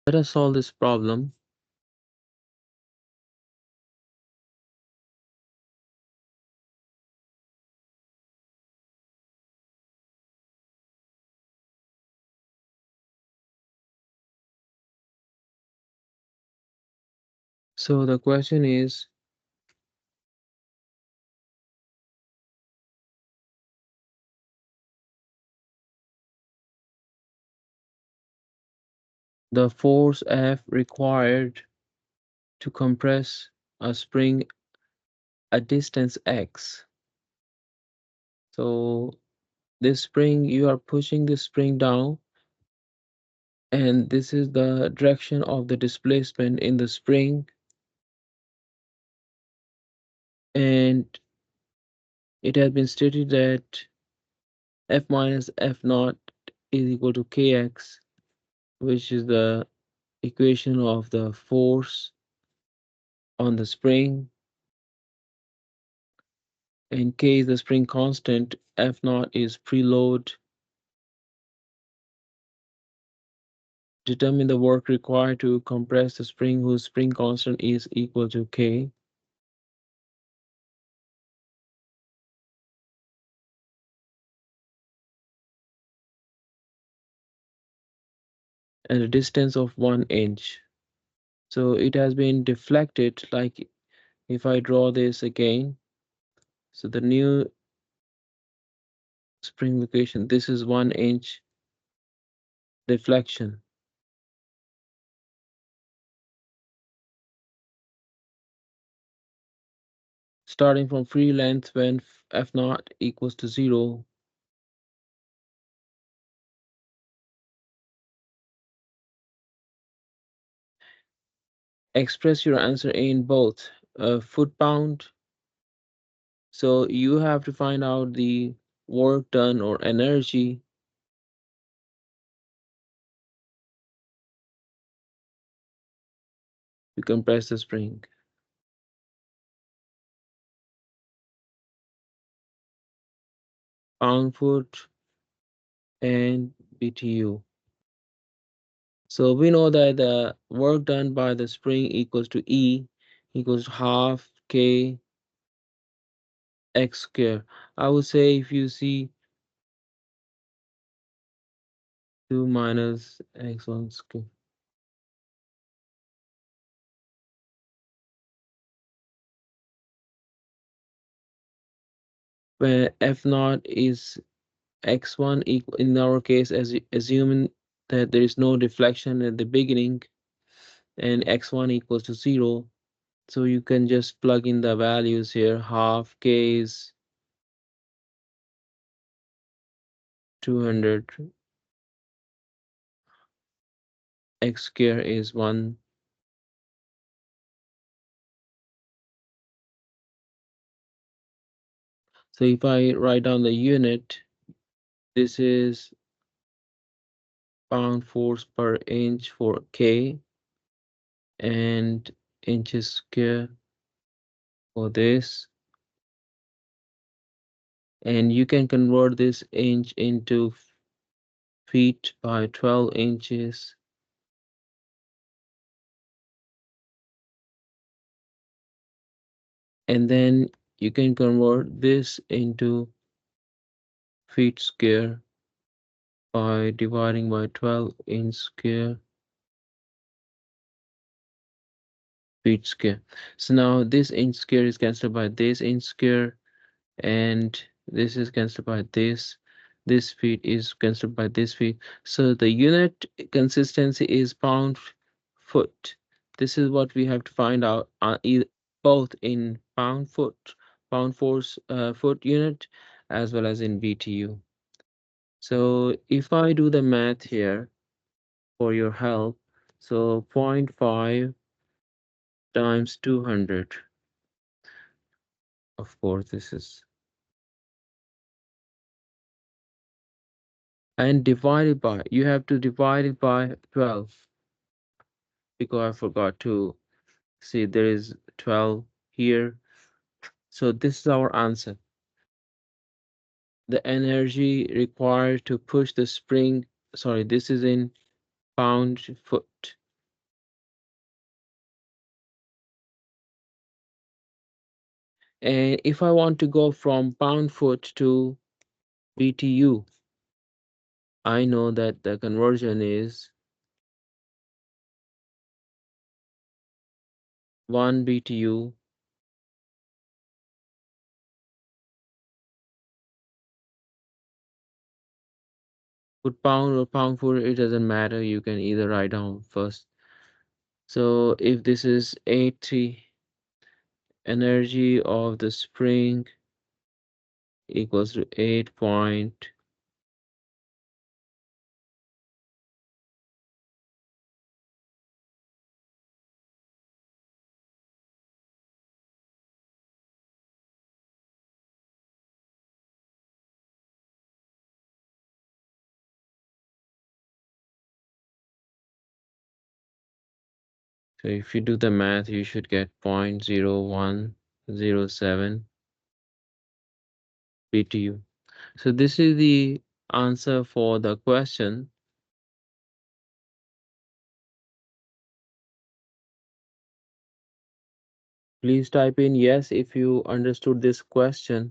Let us solve this problem. So the question is, the force F required to compress a spring at distance x. So this spring, you are pushing the spring down, and this is the direction of the displacement in the spring, and it has been stated that F minus F naught is equal to kx, which is the equation of the force on the spring, and k is the spring constant. F naught is preload. Determine the work required to compress the spring whose spring constant is equal to k. And a distance of 1 inch. So it has been deflected. Like if I draw this again, so the new spring location, this is 1 inch deflection. Starting from free length when F naught equals to 0. Express your answer in both foot pound. So you have to find out the work done or energy to compress the spring. Pound foot and BTU. So we know that the work done by the spring equals to E equals half K x square. I would say if you see 2 minus x1 square. Where F naught is x1 equal, in our case, as assuming that there is no deflection at the beginning, and x1 equals to 0. So you can just plug in the values here. Half K is 200, x square is 1. So if I write down the unit, this is pound force per inch for K, and inches square for this. And you can convert this inch into feet by 12 inches. And then you can convert this into feet square by dividing by 12 inch square feet square. So now this inch square is cancelled by this inch square, and this is cancelled by this. This feet is cancelled by this feet. So the unit consistency is pound foot. This is what we have to find out, both in pound foot, pound force foot unit, as well as in BTU. So if I do the math here for your help, so 0.5 times 200, of course this is, and divided by, you have to divide it by 12, because I forgot to see there is 12 here. So this is our answer. The energy required to push the spring, sorry, this is in pound foot. And if I want to go from pound foot to BTU, I know that the conversion is 1 BTU foot pound or pound foot, it doesn't matter. You can either write down first. So if this is 80, energy of the spring equals to 8 point. So if you do the math, you should get 0.0107 BTU. So this is the answer for the question. Please type in yes if you understood this question,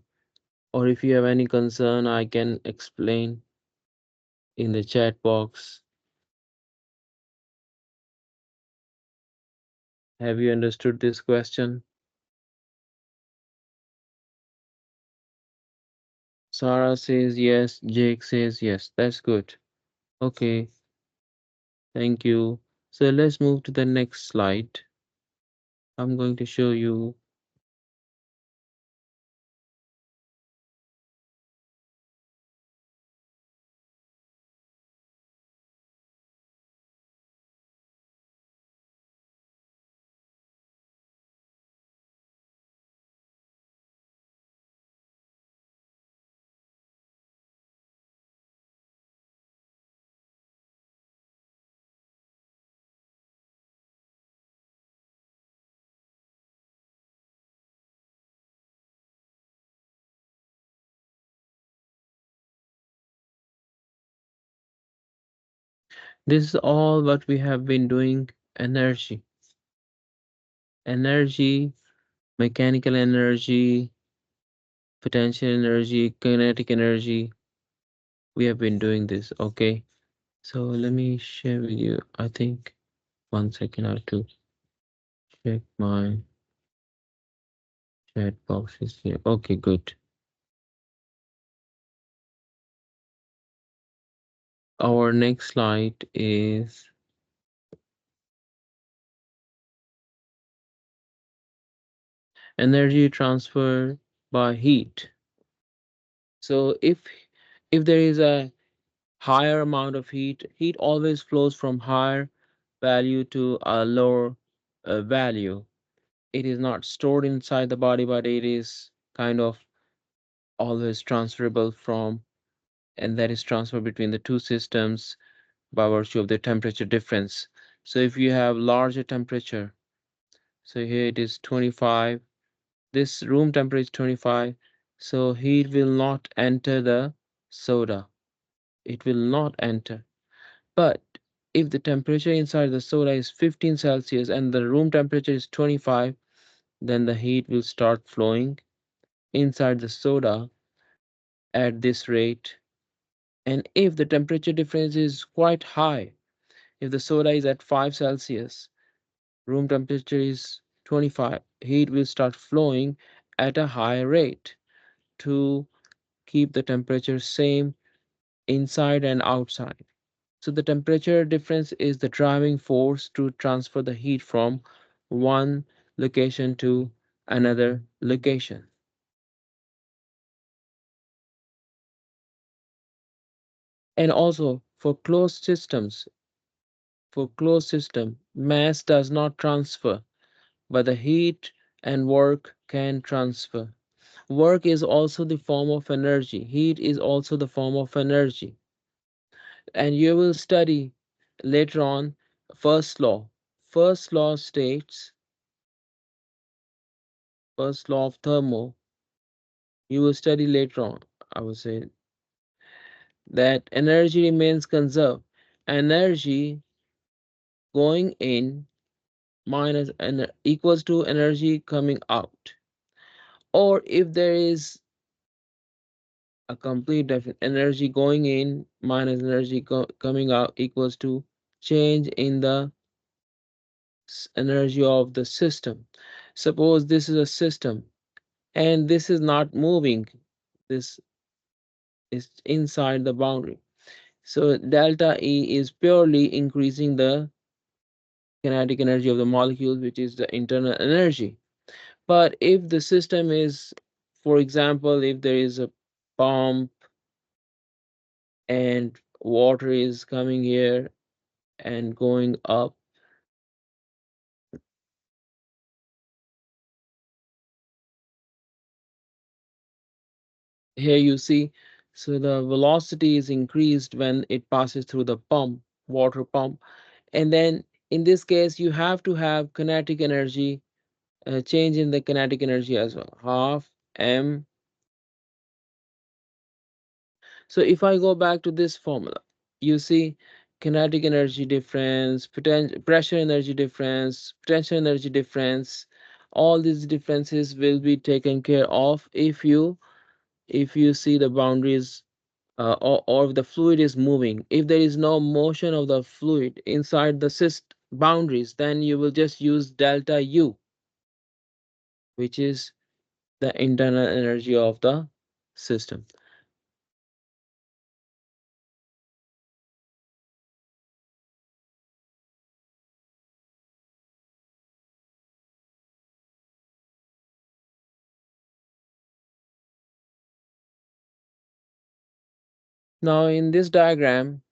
or if you have any concern, I can explain in the chat box. Have you understood this question? Sarah says yes, Jake says yes. That's good. Okay, thank you. So let's move to the next slide. I'm going to show you. This is all what we have been doing. Energy, energy, mechanical energy, potential energy, kinetic energy. We have been doing this. Okay. So let me share with you. I think 1 second, I have to check my chat boxes here. Okay, good. Our next slide is energy transfer by heat. So if there is a higher amount of heat, heat always flows from higher value to a lower value. It is not stored inside the body, but it is kind of always transferable from, and that is transfer between the two systems by virtue of the temperature difference. So if you have larger temperature, so here it is 25, this room temperature is 25, so heat will not enter the soda. It will not enter. But if the temperature inside the soda is 15 Celsius and the room temperature is 25, then the heat will start flowing inside the soda at this rate. And if the temperature difference is quite high, if the soda is at 5 Celsius, room temperature is 25, heat will start flowing at a higher rate to keep the temperature same inside and outside. So the temperature difference is the driving force to transfer the heat from one location to another location. And also for closed system, mass does not transfer, but the heat and work can transfer. Work is also the form of energy. Heat is also the form of energy. And you will study later on first law. First law states, first law of thermo, you will study later on, I would say, that energy remains conserved. Energy going in minus equals to energy coming out. or if there is a complete energy going in minus energy coming out equals to change in the energy of the system. Suppose this is a system and this is not moving, this is inside the boundary. So delta E is purely increasing the kinetic energy of the molecules, which is the internal energy. But if the system is, for example, if there is a pump and water is coming here and going up, here you see, so the velocity is increased when it passes through the pump, water pump. And then in this case, you have to have kinetic energy, change in the kinetic energy as well, half m. So if I go back to this formula, you see kinetic energy difference, pressure energy difference, potential energy difference, all these differences will be taken care of if you see the boundaries, or if the fluid is moving. If there is no motion of the fluid inside the boundaries, then you will just use delta U, which is the internal energy of the system. Now in this diagram,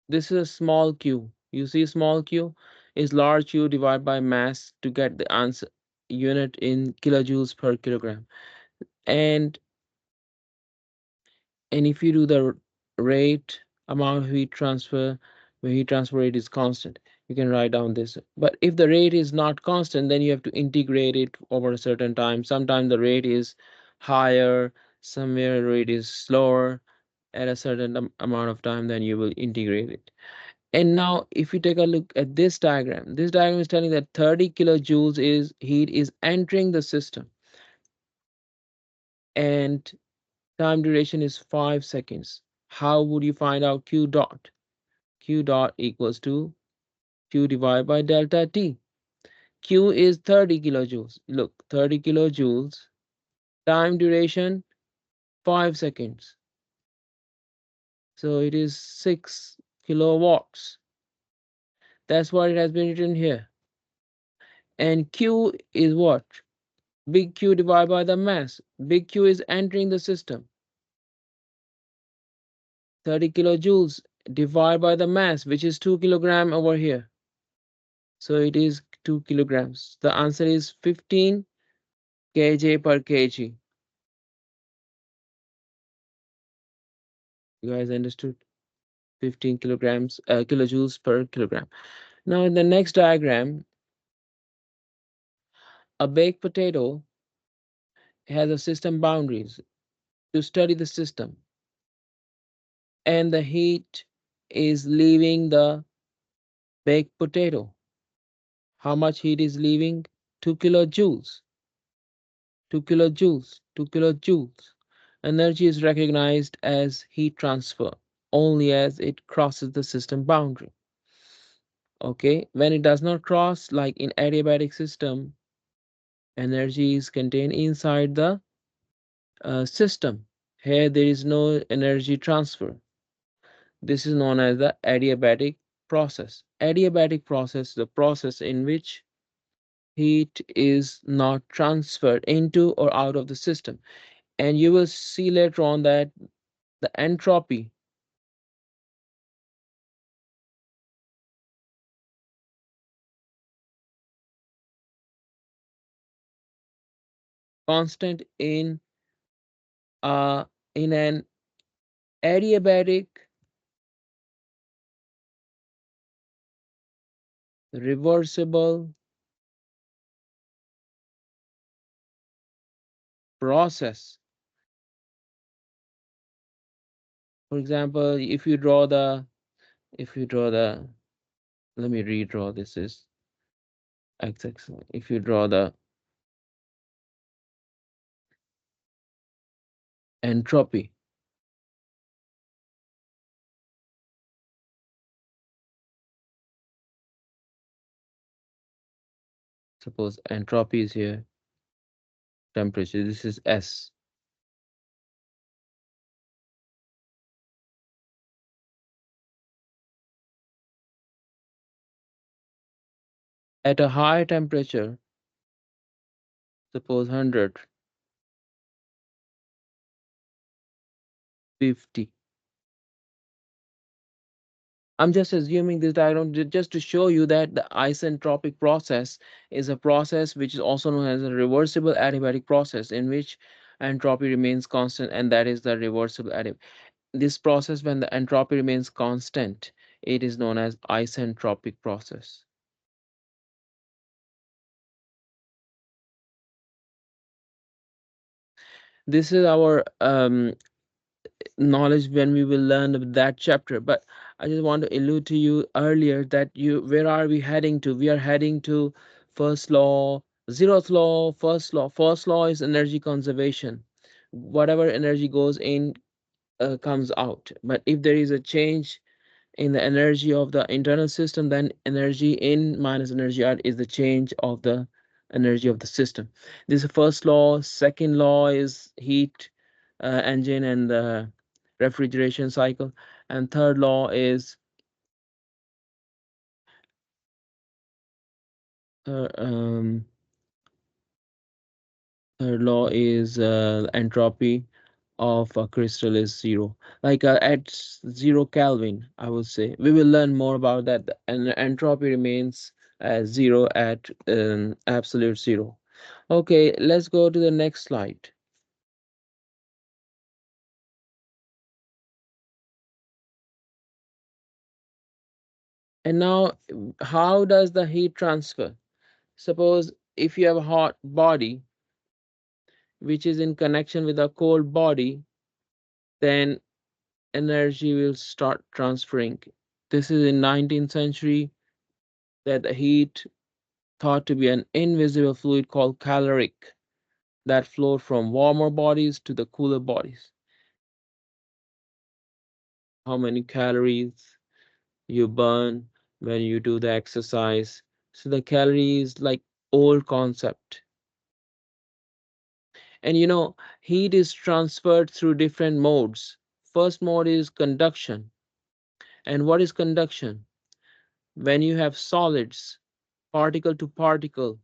this is a small q. You see small q is large q divided by mass to get the answer unit in kilojoules per kilogram. And if you do the rate, amount of heat transfer, where heat transfer rate is constant, you can write down this. But if the rate is not constant, then you have to integrate it over a certain time. Sometimes the rate is higher, somewhere rate is slower at a certain amount of time, then you will integrate it. And now if you take a look at this diagram is telling that 30 kilojoules is heat is entering the system, and time duration is 5 seconds. How would you find out Q dot? Q dot equals to Q divided by delta T. Q is 30 kilojoules. Look, 30 kilojoules, time duration 5 seconds. So it is 6 kilowatts. That's what it has been written here. And Q is what? Big Q divided by the mass. Big Q is entering the system. 30 kilojoules divided by the mass, which is 2 kilogram over here. So it is 2 kilograms. The answer is 15 kj per kg. You guys understood? 15 kilograms, kilojoules per kilogram. Now in the next diagram, a baked potato has a system boundaries. To study the system, and the heat is leaving the baked potato. How much heat is leaving? 2 kilojoules. 2 kilojoules. 2 kilojoules. Energy is recognized as heat transfer only as it crosses the system boundary. Okay, when it does not cross, like in adiabatic system, energy is contained inside the system. Here there is no energy transfer. This is known as the adiabatic process. Adiabatic process is the process in which heat is not transferred into or out of the system. And you will see later on that the entropy constant uh in an adiabatic reversible process. For example, if you draw the let me redraw this is x-axis. If you draw the entropy. Suppose entropy is here, temperature, this is S. At a high temperature, suppose 100, 50. I'm just assuming this diagram just to show you that the isentropic process is a process which is also known as a reversible adiabatic process, in which entropy remains constant, and that is the reversible adiabatic. This process, when the entropy remains constant, it is known as isentropic process. This is our knowledge when we will learn that chapter. But I just want to allude to you earlier that you, where are we heading to? We are heading to first law, zeroth law, first law. First law is energy conservation. Whatever energy goes in comes out. But if there is a change in the energy of the internal system, then energy in minus energy out is the change of the energy of the system. This is the first law. Second law is heat engine and the refrigeration cycle, and third law is uh, um, third law is entropy of a crystal is zero, like at 0 Kelvin. I would say we will learn more about that, and entropy remains as zero at absolute zero. Okay, let's go to the next slide. And now, how does the heat transfer? Suppose if you have a hot body which is in connection with a cold body, then energy will start transferring. This is in 19th century that the heat thought to be an invisible fluid called caloric that flowed from warmer bodies to the cooler bodies. How many calories you burn when you do the exercise. So the calories like old concept. And heat is transferred through different modes. First mode is conduction. And what is conduction? When you have solids, particle to particle,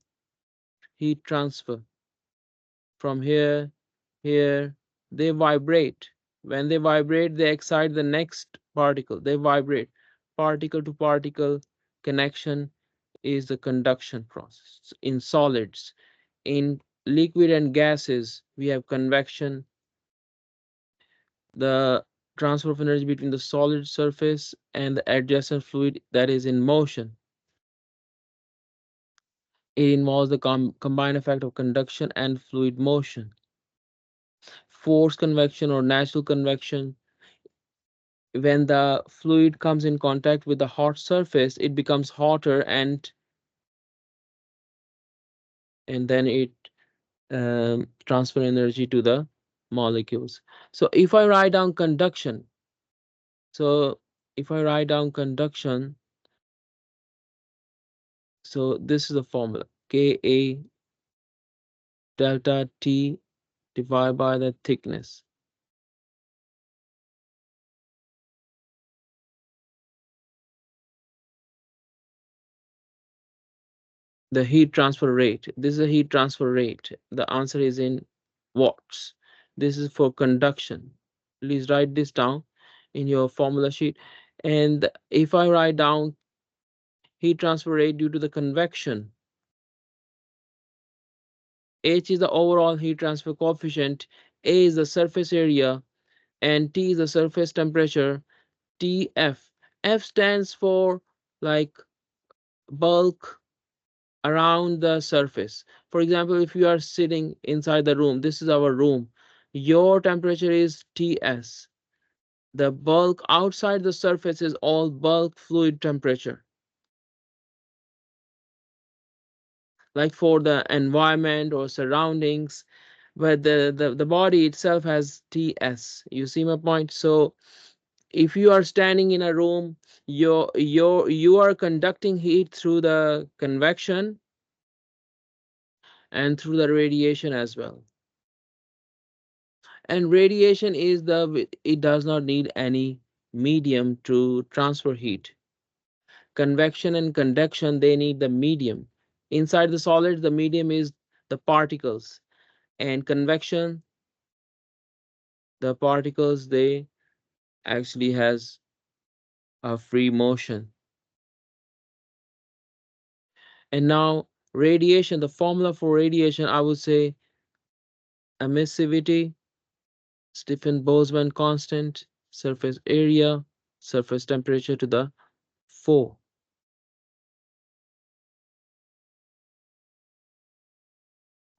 heat transfer from here, here, they vibrate. When they vibrate, they excite the next particle. They vibrate. Particle to particle connection is the conduction process. In solids, in liquid and gases, we have convection, the transfer of energy between the solid surface and the adjacent fluid that is in motion. It involves the combined effect of conduction and fluid motion. Forced convection or natural convection, when the fluid comes in contact with the hot surface, it becomes hotter, and then it transfer energy to the molecules. So if I write down conduction, so if I write down conduction, so this is the formula: Ka delta T divided by the thickness. The heat transfer rate. This is a heat transfer rate. The answer is in watts. This is for conduction. Please write this down in your formula sheet. And if I write down heat transfer rate due to the convection, H is the overall heat transfer coefficient, A is the surface area, and T is the surface temperature, TF. F stands for like bulk around the surface. For example, if you are sitting inside the room, this is our room, your temperature is Ts. The bulk outside the surface is all bulk fluid temperature. Like for the environment or surroundings, but the body itself has Ts. You see my point? So if you are standing in a room, you are conducting heat through the convection and through the radiation as well. And radiation is it does not need any medium to transfer heat. Convection and conduction, they need the medium. Inside the solid, the medium is the particles, and convection, the particles, they actually has a free motion. And now radiation, the formula for radiation, I would say emissivity, Stephen Boltzmann constant, surface area, surface temperature to the 4.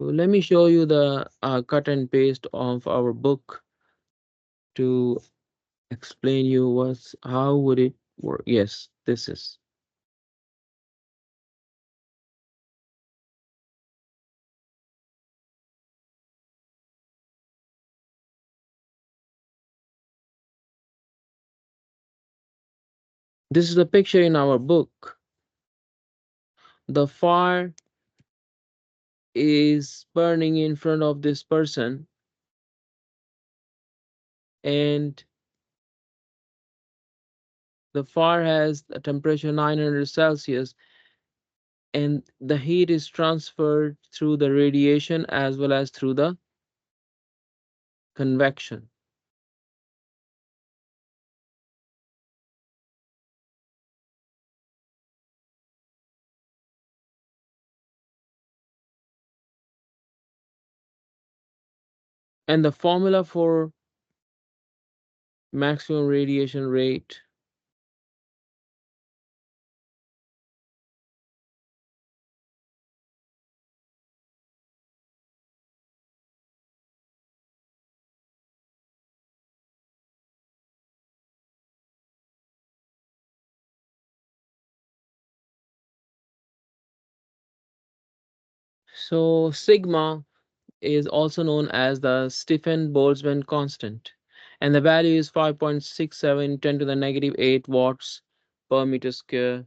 So let me show you the cut and paste of our book to explain you what's how would it work. Yes, this is the picture in our book. The fire is burning in front of this person, and the fire has a temperature 900 Celsius, and the heat is transferred through the radiation as well as through the convection. And the formula for maximum radiation rate, so sigma is also known as the Stephen Boltzmann constant, and the value is 5.67 10 to the negative 8 watts per meter square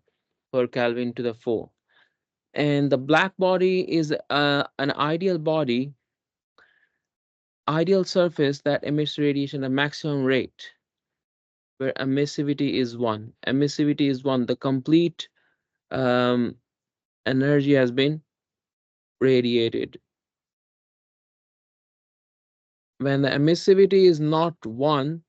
per Kelvin to the 4. And the black body is an ideal surface that emits radiation at maximum rate, where emissivity is 1. Emissivity is 1. The complete um, energy has been radiated. When the emissivity is not 1,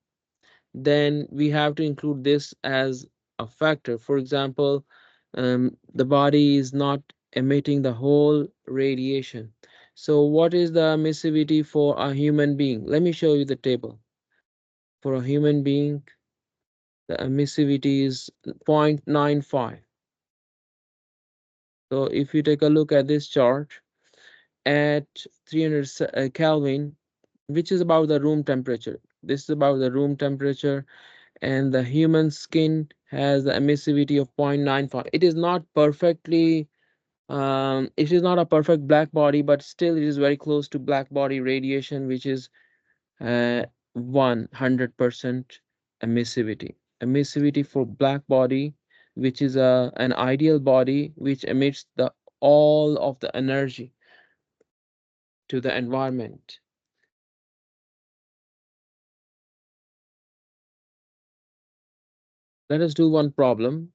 then we have to include this as a factor. For example, the body is not emitting the whole radiation. So what is the emissivity for a human being? Let me show you the table. For a human being, the emissivity is 0.95. So if you take a look at this chart, at 300 Kelvin, which is about the room temperature. This is about the room temperature, and the human skin has the emissivity of 0.95. It is not perfectly, it is not a perfect black body, but still it is very close to black body radiation, which is 100% emissivity. Emissivity for black body, which is an ideal body which emits the all of the energy to the environment. Let us do one problem.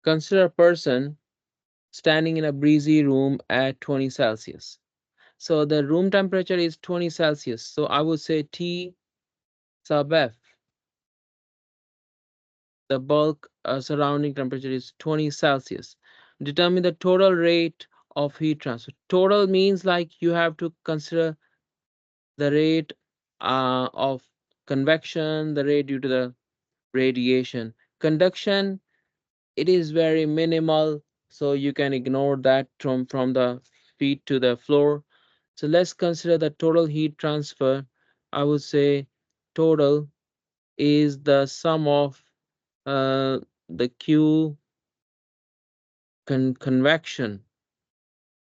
Consider a person standing in a breezy room at 20 Celsius. So the room temperature is 20 Celsius. So I would say T sub F, the bulk surrounding temperature is 20 Celsius. Determine the total rate of heat transfer. Total means like you have to consider the rate of convection, the rate due to the radiation. Conduction, it is very minimal, so you can ignore that from the feet to the floor. So let's consider the total heat transfer. I would say total is the sum of the Q convection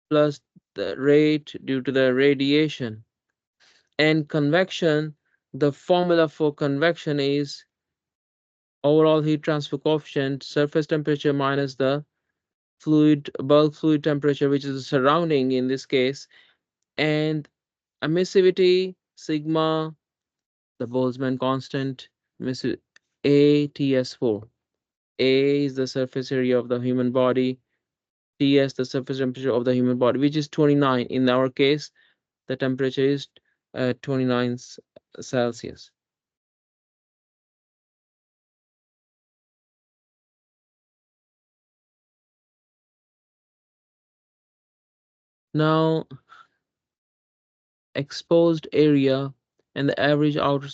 plus the rate due to the radiation. And convection, the formula for convection is overall heat transfer coefficient, surface temperature minus the bulk fluid temperature, which is the surrounding in this case, and emissivity, sigma, the Boltzmann constant, ATS4. A is the surface area of the human body, Ts the surface temperature of the human body, which is 29. In our case, the temperature is 29 Celsius. Now, exposed area and the average outer,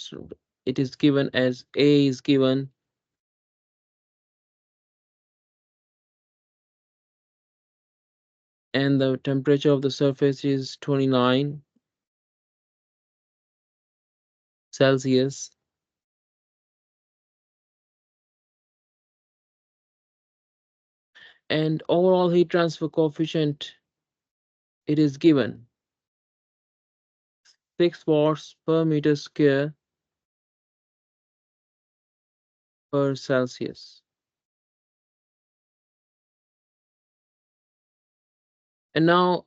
it is given as A is given, and the temperature of the surface is 29 Celsius. And overall heat transfer coefficient, it is given 6 watts per meter square per Celsius. And now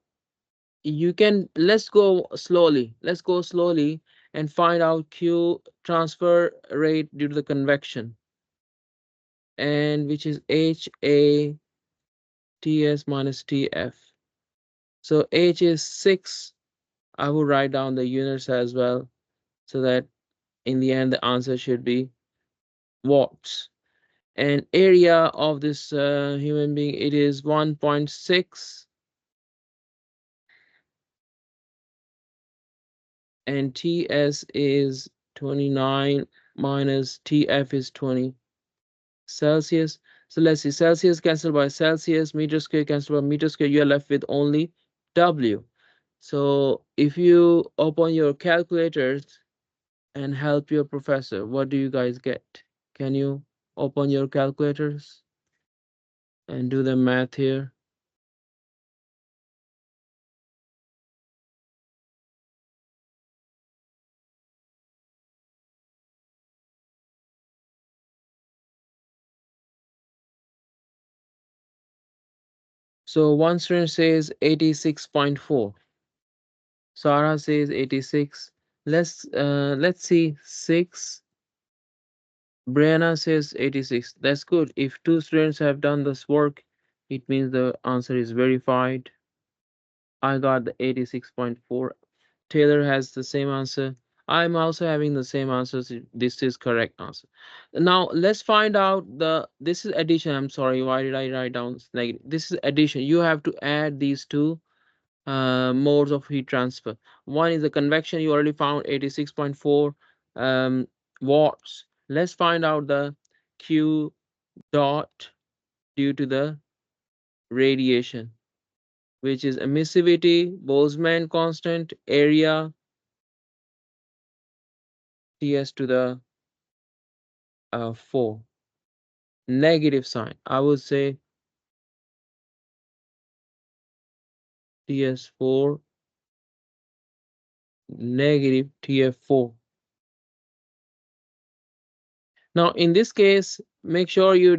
you can, let's go slowly. Let's go slowly and find out Q transfer rate due to the convection, and which is HA TS minus TF. So H is 6. I will write down the units as well so that in the end the answer should be watts. And area of this human being, it is 1.6, and TS is 29 minus TF is 20 Celsius. So let's see, Celsius cancelled by Celsius, meter square cancelled by meter square, you are left with only W. So if you open your calculators and help your professor, what do you guys get? Can you open your calculators and do the math here? So one student says 86.4. Sarah says 86. Let's see, 6. Brianna says 86. That's good. If two students have done this work, it means the answer is verified. I got the 86.4. Taylor has the same answer. I'm also having the same answer. So this is correct answer. Now let's find out this is addition. I'm sorry, why did I write down negative? This is addition. You have to add these two modes of heat transfer. One is the convection. You already found 86.4 watts. Let's find out the Q dot due to the radiation, which is emissivity, Boltzmann constant, area, Ts to the 4. Negative sign. I would say Ts4 negative Tf4. Now in this case, make sure you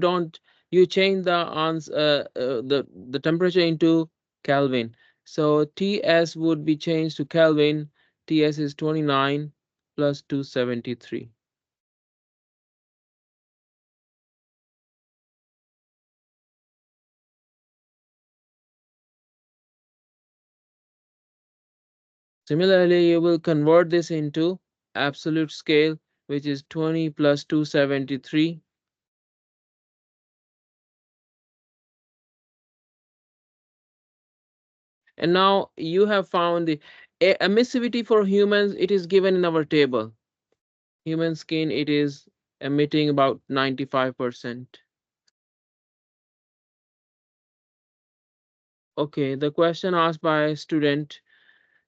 change the the temperature into Kelvin. So Ts would be changed to Kelvin. Ts is 29 plus 273. Similarly, you will convert this into absolute scale, which is 20 plus 273. And now you have found the emissivity for humans, it is given in our table. Human skin, it is emitting about 95%. Okay, the question asked by a student,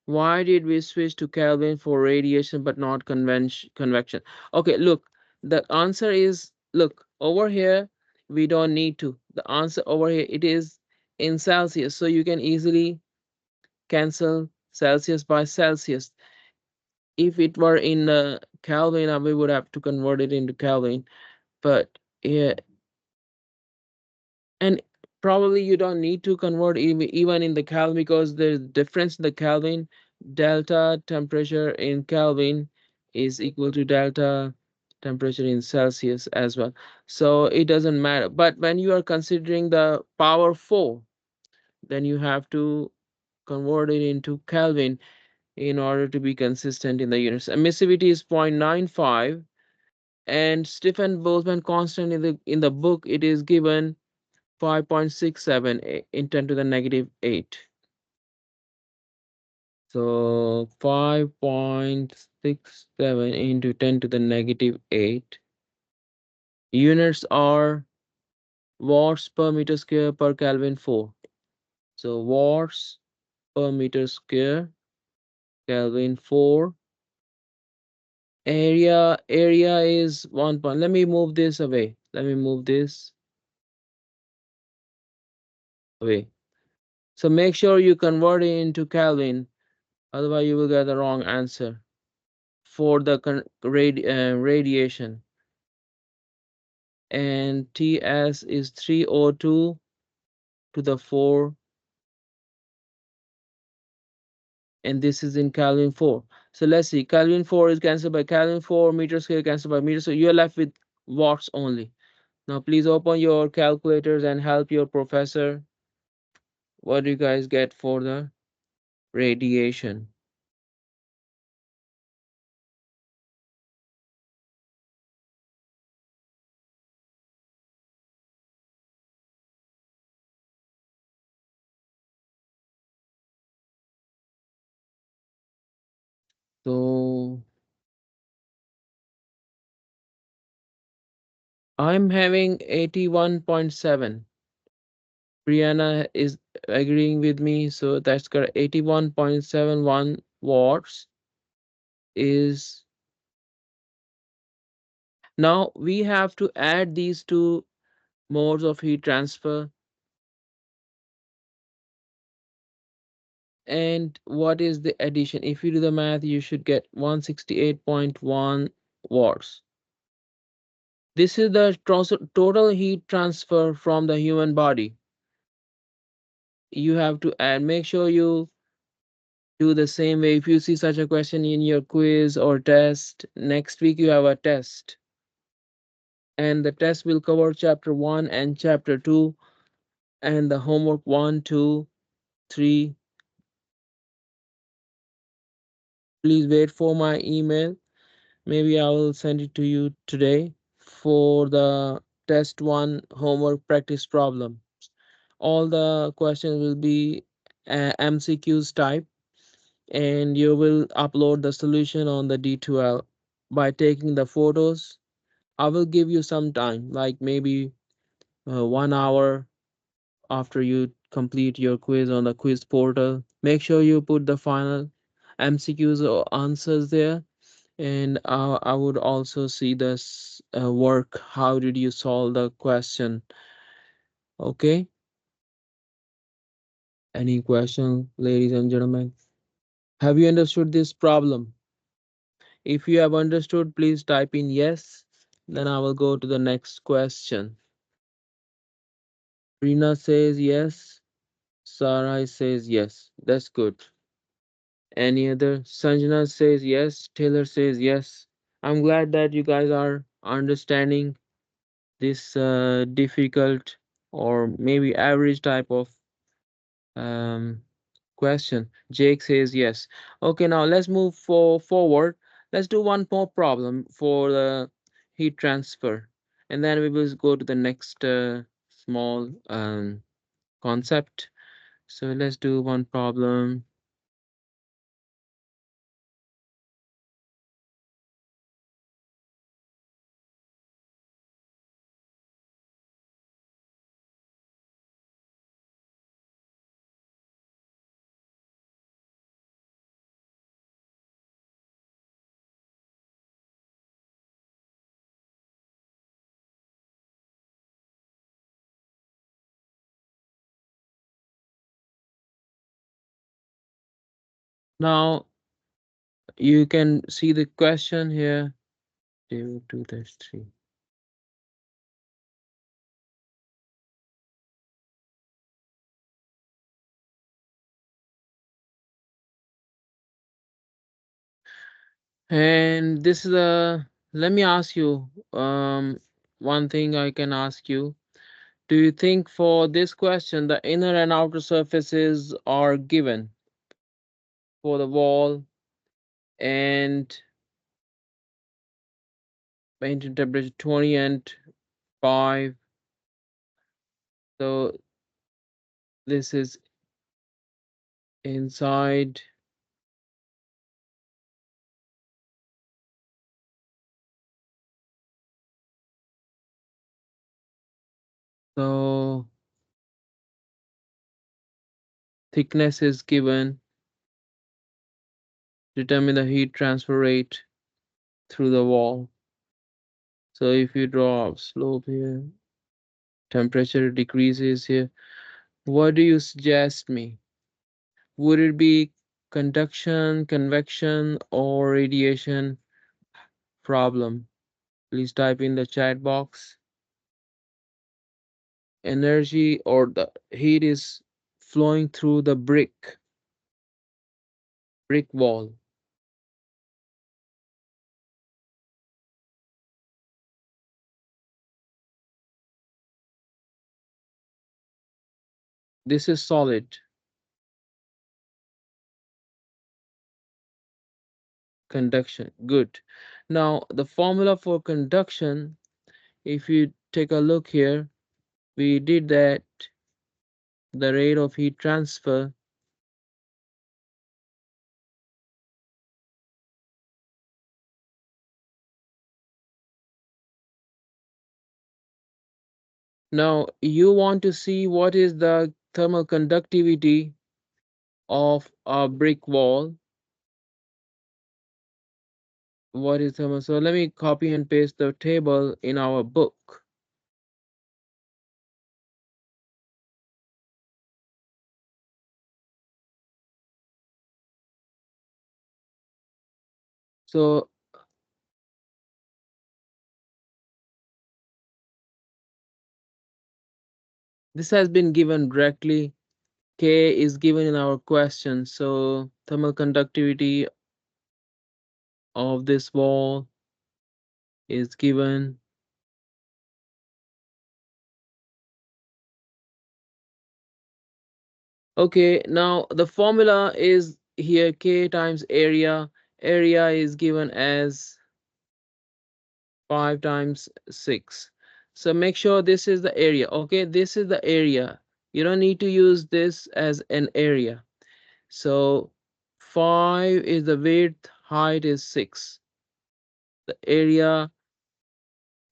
why did we switch to Kelvin for radiation but not convection? Okay, look, the answer is, look, over here, we don't need to. The answer over here, it is in Celsius. So you can easily cancel Celsius by Celsius. If it were in Kelvin, we would have to convert it into Kelvin. But yeah, and probably you don't need to convert even in the Kelvin, because the difference in the Kelvin, delta temperature in Kelvin is equal to delta temperature in Celsius as well. So it doesn't matter. But when you are considering the power 4, then you have to convert it into Kelvin in order to be consistent in the units. Emissivity is 0.95, and Stephen Boltzmann constant in the book, it is given 5.67 in 10 to the negative 8. So 5.67 into 10 to the negative 8. Units are watts per meter square per Kelvin 4. So watts per meter square Kelvin 4. Area is 1 point. Let me move this away. Let me move this away. So make sure you convert it into Kelvin, otherwise you will get the wrong answer for the radiation. And Ts is 302 to the 4, and this is in Kelvin 4. So let's see, Kelvin 4 is cancelled by Kelvin 4, meter square cancelled by meter, so you're left with watts only. Now please open your calculators and help your professor. What do you guys get for the radiation? So I'm having 81.7. Brianna is agreeing with me, so that's correct. 81.71 watts is. Now we have to add these two modes of heat transfer. And what is the addition? If you do the math, you should get 168.1 watts. This is the total heat transfer from the human body. You have to add, make sure you do the same way. If you see such a question in your quiz or test, next week you have a test. And the test will cover chapter 1 and chapter 2, and the homework 1, 2, 3. Please wait for my email. Maybe I will send it to you today for the test 1 homework practice problem. All the questions will be MCQs type, and you will upload the solution on the D2L by taking the photos. I will give you some time, like maybe 1 hour after you complete your quiz on the quiz portal. Make sure you put the final MCQs or answers there. And I would also see this work. How did you solve the question? Okay. Any question, ladies and gentlemen? Have you understood this problem? If you have understood, please type in yes. Then I will go to the next question. Rina says yes. Sarai says yes. That's good. Any other? Sanjana says yes. Taylor says yes. I'm glad that you guys are understanding this difficult or maybe average type of um, question. Jake says yes. Okay, now let's move forward. Let's do one more problem for the heat transfer, and then we will go to the next small concept. So let's do one problem. Now you can see the question here. 0, 2, that's 3. And this is a, let me ask you, one thing I can ask you. Do you think for this question, the inner and outer surfaces are given for the wall and painting temperature 20 and 5? So this is inside. So thickness is given. Determine the heat transfer rate through the wall. So if you draw a slope here, temperature decreases here. What do you suggest me? Would it be conduction, convection, or radiation problem? Please type in the chat box. Energy or the heat is flowing through the brick wall. This is solid. Conduction. Good. Now the formula for conduction, if you take a look here, we did that the rate of heat transfer. Now you want to see what is the thermal conductivity of a brick wall. What is thermal? So let me copy and paste the table in our book. So this has been given directly. K is given in our question. So thermal conductivity of this wall is given. Okay, now the formula is here K times area. Area is given as 5 times 6. So make sure this is the area. Okay, this is the area. You don't need to use this as an area. So 5 is the width, height is 6. The area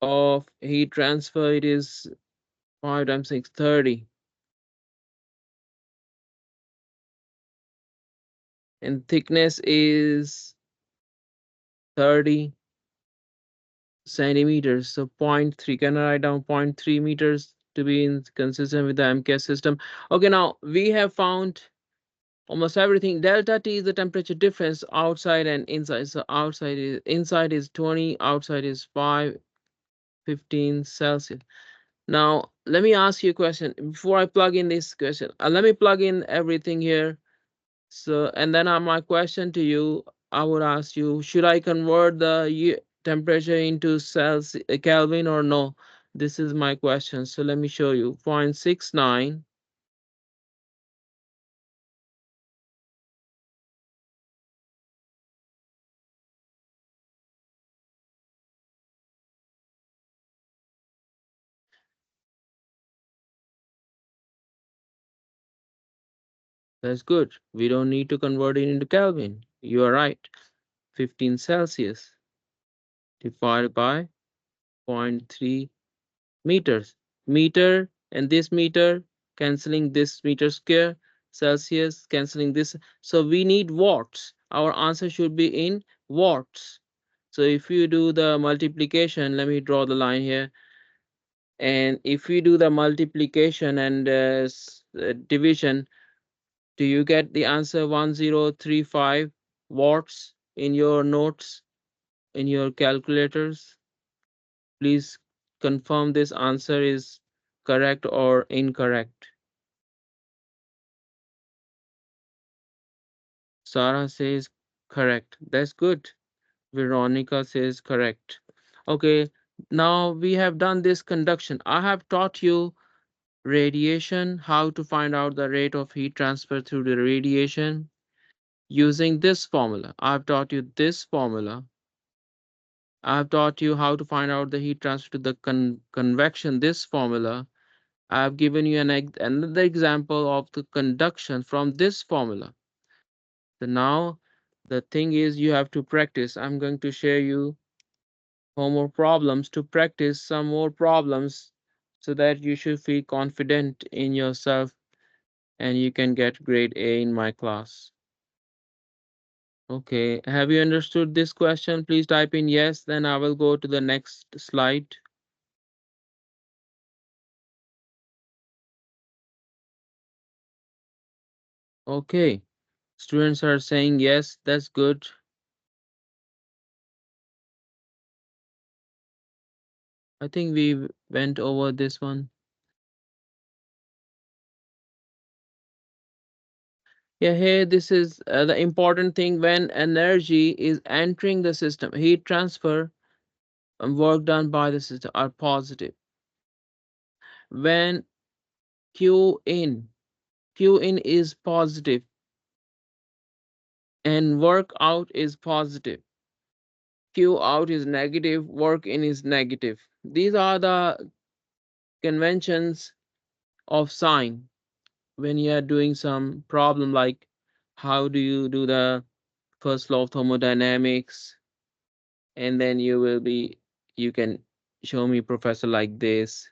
of heat transfer, it is 5 times 6, 30. And thickness is 30 centimeters. So zero 0.3. Can I write down 0.3 meters to be consistent with the MCAS system? Okay, now we have found almost everything. Delta T is the temperature difference outside and inside. So inside is 20, outside is 15 Celsius. Now let me ask you a question before I plug in this question. Let me plug in everything here. So and then my question to you, I would ask you, should I convert the temperature into Celsius, Kelvin or no? This is my question. So let me show you. 0.69. That's good. We don't need to convert it into Kelvin. You are right. 15 Celsius divided by zero point 0.3 meters. Meter and this meter canceling this meter square, Celsius canceling this. So we need watts. Our answer should be in watts. So if you do the multiplication, let me draw the line here. And if you do the multiplication and division, do you get the answer 1035 watts in your notes, in your calculators? Please confirm this answer is correct or incorrect. Sarah says correct. That's good. Veronica says correct. Okay, now we have done this conduction. I have taught you radiation, how to find out the rate of heat transfer through the radiation using this formula. I've taught you this formula. I've taught you how to find out the heat transfer to the convection, this formula. I've given you another example of the conduction from this formula. So now the thing is you have to practice. I'm going to share you more problems to practice some more problems so that you should feel confident in yourself and you can get grade A in my class. Okay, have you understood this question? Please type in yes, then I will go to the next slide. Okay, students are saying yes, that's good. I think we went over this one. Yeah, here this is the important thing when energy is entering the system, heat transfer and work done by the system are positive. When Q in is positive and work out is positive. Q out is negative, work in is negative. These are the conventions of sign when you are doing some problem like how do you do the first law of thermodynamics, and then you can show me professor like this.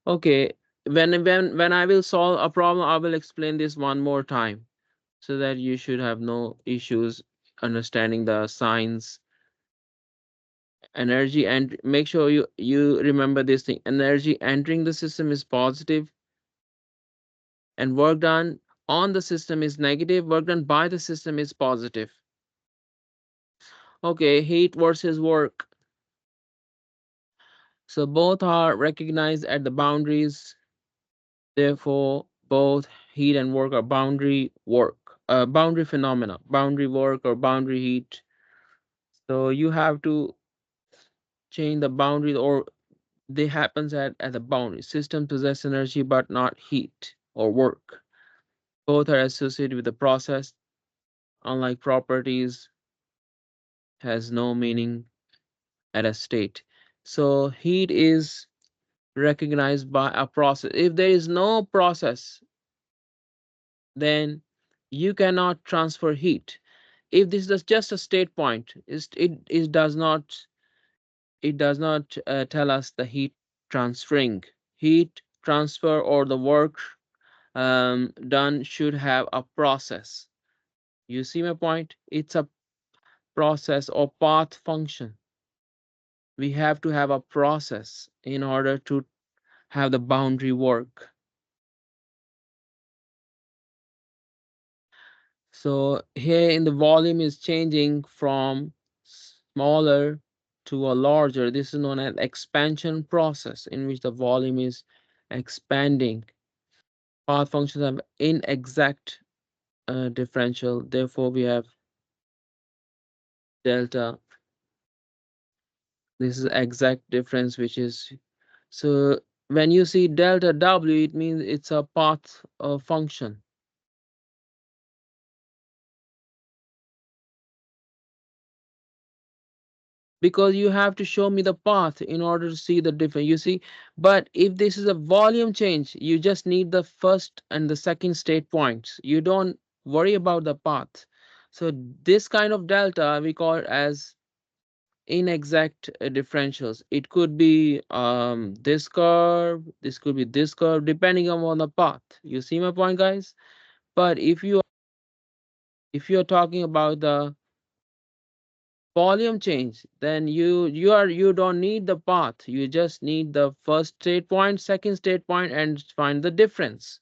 Okay, when I will solve a problem, I will explain this one more time so that you should have no issues understanding the signs. Energy, and make sure you remember this thing. Energy entering the system is positive and work done on the system is negative. Work done by the system is positive. Okay, heat versus work. So both are recognized at the boundaries. Therefore, both heat and work are boundary phenomena, boundary work or boundary heat. So you have to change the boundary, or they happens at the boundary. System possess energy but not heat or work. Both are associated with the process. Unlike properties, has no meaning at a state. So heat is recognized by a process. If there is no process, then you cannot transfer heat. If this is just a state point, it does not tell us the heat transferring. Heat transfer or the work done should have a process. You see my point? It's a process or path function. We have to have a process in order to have the boundary work. So here in the volume is changing from smaller to a larger. This is known as expansion process in which the volume is expanding. Path functions have inexact differential. Therefore, we have delta. This is exact difference, which is so when you see delta W, it means it's a path function. because you have to show me the path in order to see the difference, you see. But if this is a volume change, you just need the first and the second state points, you don't worry about the path. So this kind of delta we call it as inexact differentials. It could be this curve, this could be this curve, depending on the path. You see my point, guys? But if you're talking about the volume change, then you don't need the path, you just need the first state point, second state point, and find the difference.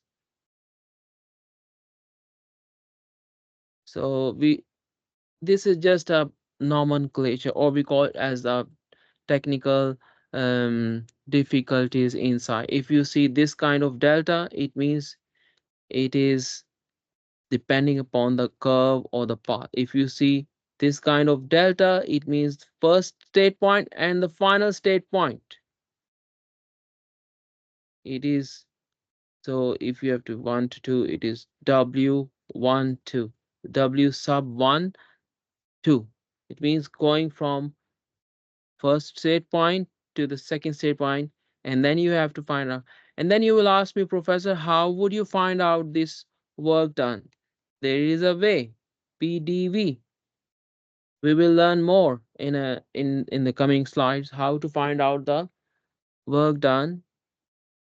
So we this is just a nomenclature, or we call it as a technical difficulties inside. If you see this kind of delta, it means it is depending upon the curve or the path. If you see this kind of delta, it means first state point and the final state point. It is, so if you have to 1 to 2, it is W1 2, W sub 1 2. It means going from first state point to the second state point, and then you have to find out. And then you will ask me, Professor, how would you find out this work done? There is a way, PDV. We will learn more in the coming slides how to find out the work done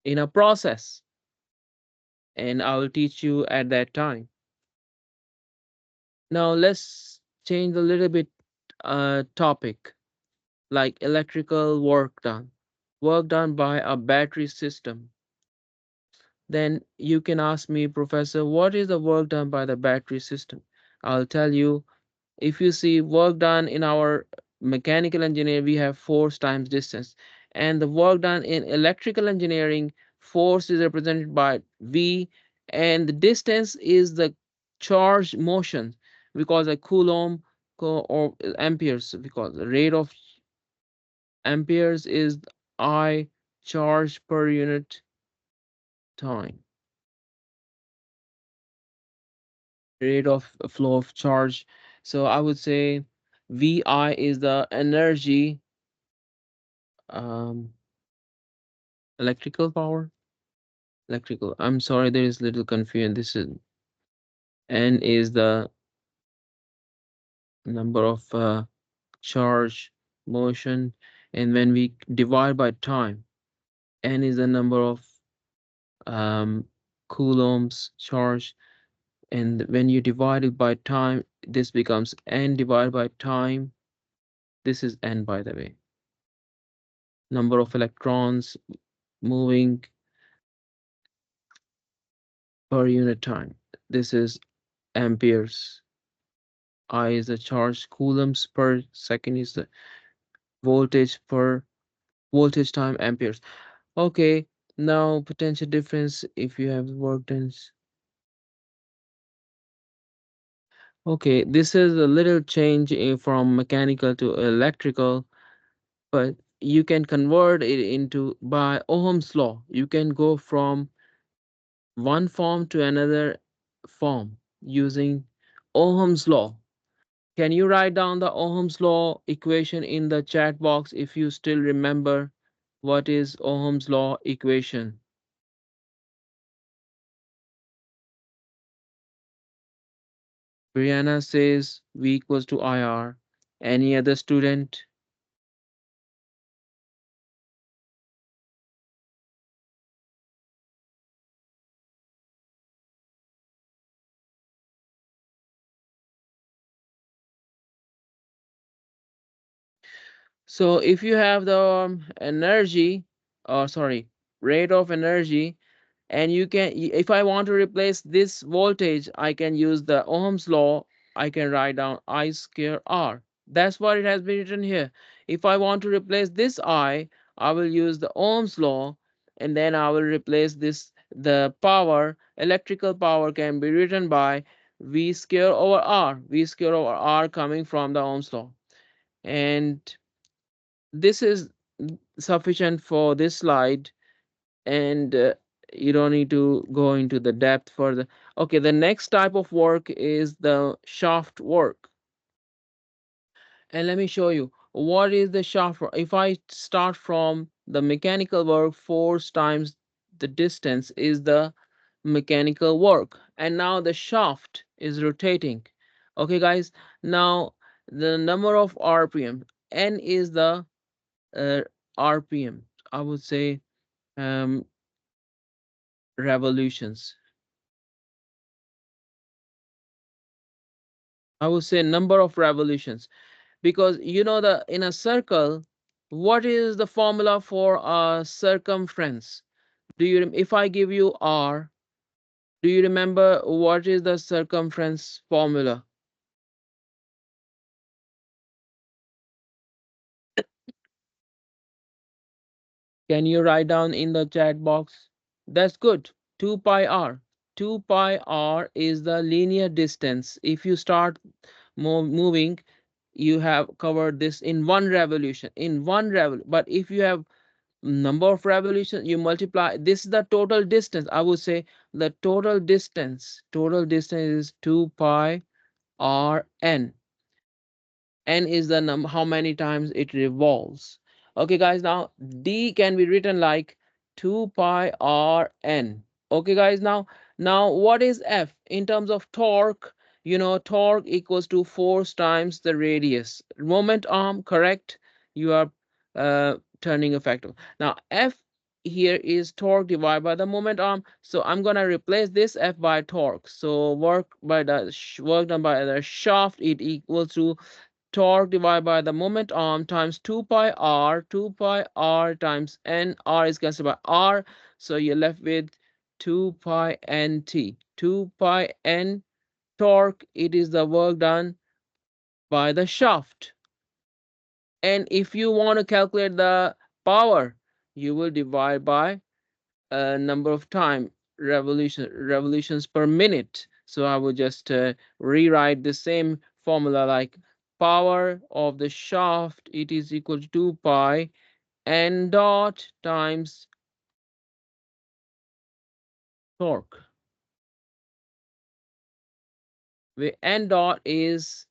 in a process, and I will teach you at that time. Now let's change a little bit topic, like electrical work done by a battery system. Then you can ask me, Professor, what is the work done by the battery system? I'll tell you. If you see work done in our mechanical engineer, we have force times distance, and the work done in electrical engineering, force is represented by V, and the distance is the charge motion, because a coulomb or amperes, because the rate of amperes is I charge per unit time, rate of flow of charge. So I would say VI is the energy, um, electrical power, electrical. I'm sorry, there is little confusion. This is N is the number of charge motion, and when we divide by time, N is the number of um, coulombs charge, and when you divide it by time, this becomes N divided by time. This is N, by the way. Number of electrons moving per unit time. This is amperes. I is the charge, coulombs per second is the voltage per voltage time amperes. Okay, now potential difference if you have work done. Okay, this is a little change from mechanical to electrical, but you can convert it into by Ohm's law. You can go from one form to another form using Ohm's law. Can you write down the Ohm's law equation in the chat box if you still remember what is Ohm's law equation? Brianna says V equals to IR. Any other student? So if you have the energy, or sorry, rate of energy, and you can, if I want to replace this voltage, I can use the Ohm's law. I can write down I square R. That's what it has been written here. If I want to replace this I will use the Ohm's law, and then I will replace this, the power, electrical power can be written by V square over R, V square over R coming from the Ohm's law. And this is sufficient for this slide, and you don't need to go into the depth further. Okay, the next type of work is the shaft work, and let me show you. what is the shaft? If I start from the mechanical work, force times the distance is the mechanical work, and now the shaft is rotating. Okay, guys, now the number of RPM, N is the uh, RPM, I would say, um, revolutions. I would say number of revolutions, because you know the in a circle, what is the formula for a circumference? Do you if I give you R, do you remember what is the circumference formula? Can you write down in the chat box? That's good. 2 pi r. 2 pi r is the linear distance. If you start moving, you have covered this in one revolution. In one revolution. But if you have number of revolutions, you multiply. This is the total distance. I would say the total distance. Total distance is 2 pi r n. N is the number how many times it revolves. Okay, guys, now D can be written like 2 pi r n. Okay, guys, now what is F in terms of torque? You know, torque equals to force times the radius. Moment arm, correct? You are turning a factor. Now F here is torque divided by the moment arm. So I'm gonna replace this F by torque. So work done by the shaft, it equals to torque divided by the moment arm times 2 pi r times n. R is cancelled by r, so you're left with 2 pi nt. 2 pi n torque, it is the work done by the shaft. And if you want to calculate the power, you will divide by a number of time revolutions per minute. So I would just rewrite the same formula like power of the shaft, it is equal to 2 pi n dot times torque, where n dot is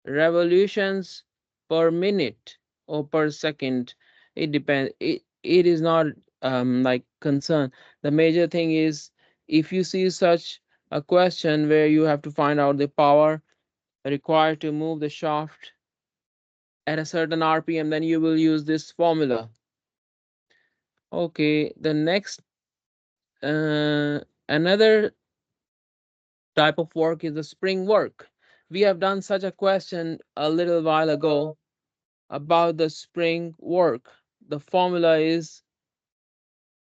revolutions per minute or per second. It depends. It is not like concern. The major thing is if you see such a question where you have to find out the power required to move the shaft at a certain RPM, then you will use this formula. Okay, the next another type of work is the spring work. We have done such a question a little while ago about the spring work. The formula is,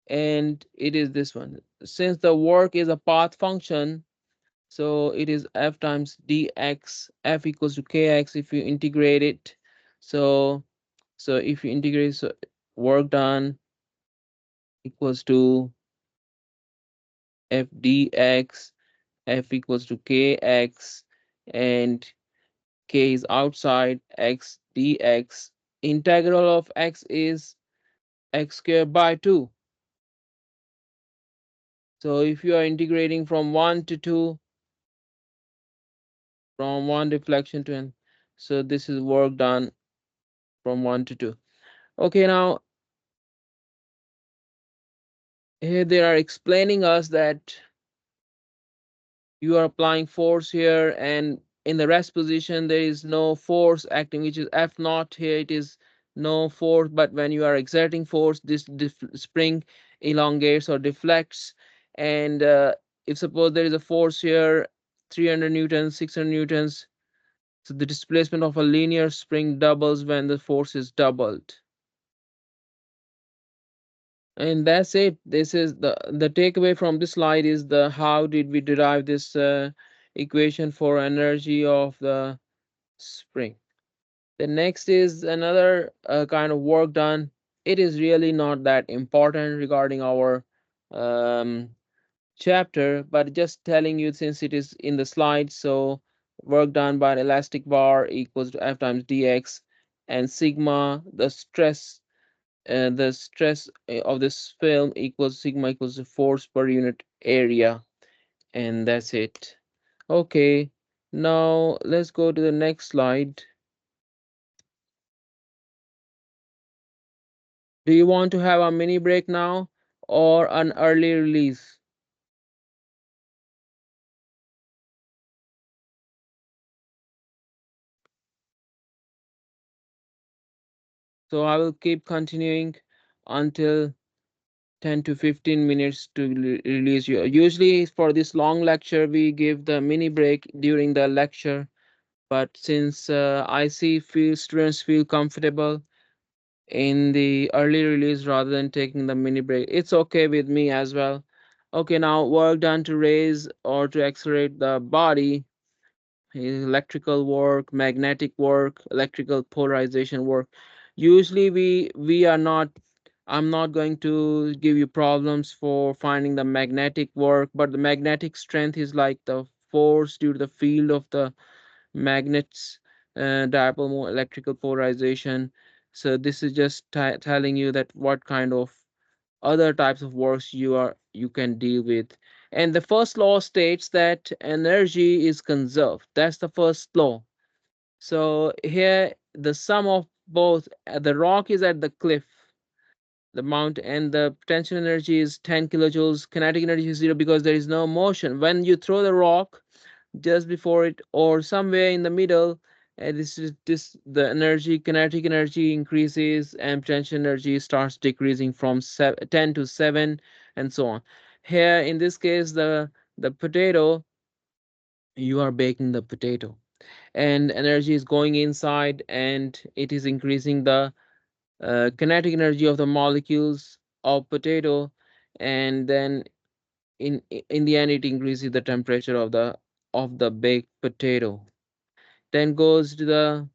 and it is this one. Since the work is a path function, so it is F times dx. F equals to kx if you integrate it. So if you integrate, so work done equals to F dx. F equals to kx, and k is outside, x dx. Integral of x is x squared by 2. So if you are integrating from 1 to 2, from 1 deflection to n, so this is work done from 1 to 2. Okay, now here they are explaining us that you are applying force here, and in the rest position there is no force acting, which is F naught. Here it is no force, but when you are exerting force, this spring elongates or deflects. And if suppose there is a force here, 300 newtons, 600 newtons, so the displacement of a linear spring doubles when the force is doubled. And that's it. This is the takeaway from this slide is the how did we derive this equation for energy of the spring. The next is another kind of work done. It is really not that important regarding our um, chapter, but just telling you since it is in the slide. So work done by an elastic bar equals to F times dx, and sigma, the stress of this film equals sigma equals the force per unit area, and that's it. Okay, now let's go to the next slide. Do you want to have a mini break now or an early release? So I will keep continuing until 10 to 15 minutes to release you. Usually for this long lecture, we give the mini break during the lecture. But since I see students feel comfortable in the early release rather than taking the mini break, it's okay with me as well. Okay, now work done to raise or to accelerate the body, electrical work, magnetic work, electrical polarization work. Usually we are not, I'm not going to give you problems for finding the magnetic work, but the magnetic strength is like the force due to the field of the magnets, dipole electrical polarization. So this is just telling you that what kind of other types of works you can deal with. And the first law states that energy is conserved. That's the first law. So here the sum of both, the rock is at the cliff, the mount, and the potential energy is 10 kilojoules, kinetic energy is zero because there is no motion. When you throw the rock just before it or somewhere in the middle, this the energy, kinetic energy increases and potential energy starts decreasing from 10 to 7 and so on. Here in this case, the potato, you are baking the potato and energy is going inside and it is increasing the kinetic energy of the molecules of potato, and then in the end it increases the temperature of the baked potato. Then goes to the,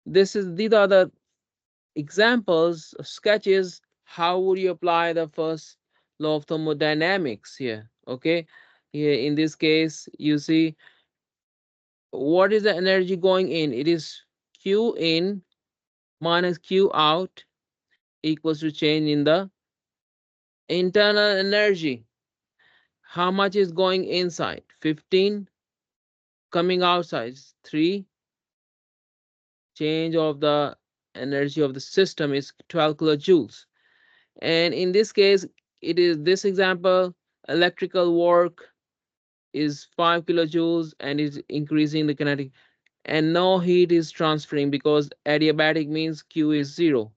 these are the examples sketches. How would you apply the first law of thermodynamics here? Okay, here in this case you see what is the energy going in, it is q in minus q out equals to change in the internal energy. How much is going inside? 15. Coming outside 3. Change of the energy of the system is 12 kilojoules. And in this case, it is this example, electrical work is 5 kilojoules and is increasing the kinetic, and no heat is transferring because adiabatic means Q is 0.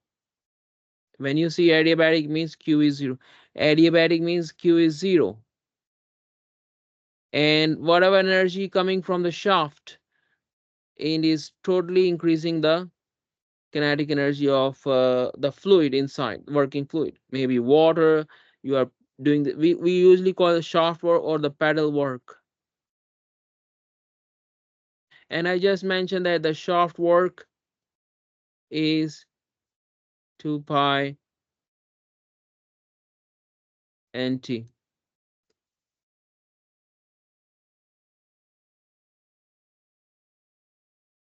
When you see adiabatic means Q is 0. Adiabatic means Q is 0. And whatever energy coming from the shaft, it is totally increasing the kinetic energy of the fluid inside, working fluid, maybe water. You are doing we usually call it shaft work or the pedal work. And I just mentioned that the shaft work is 2 pi nt.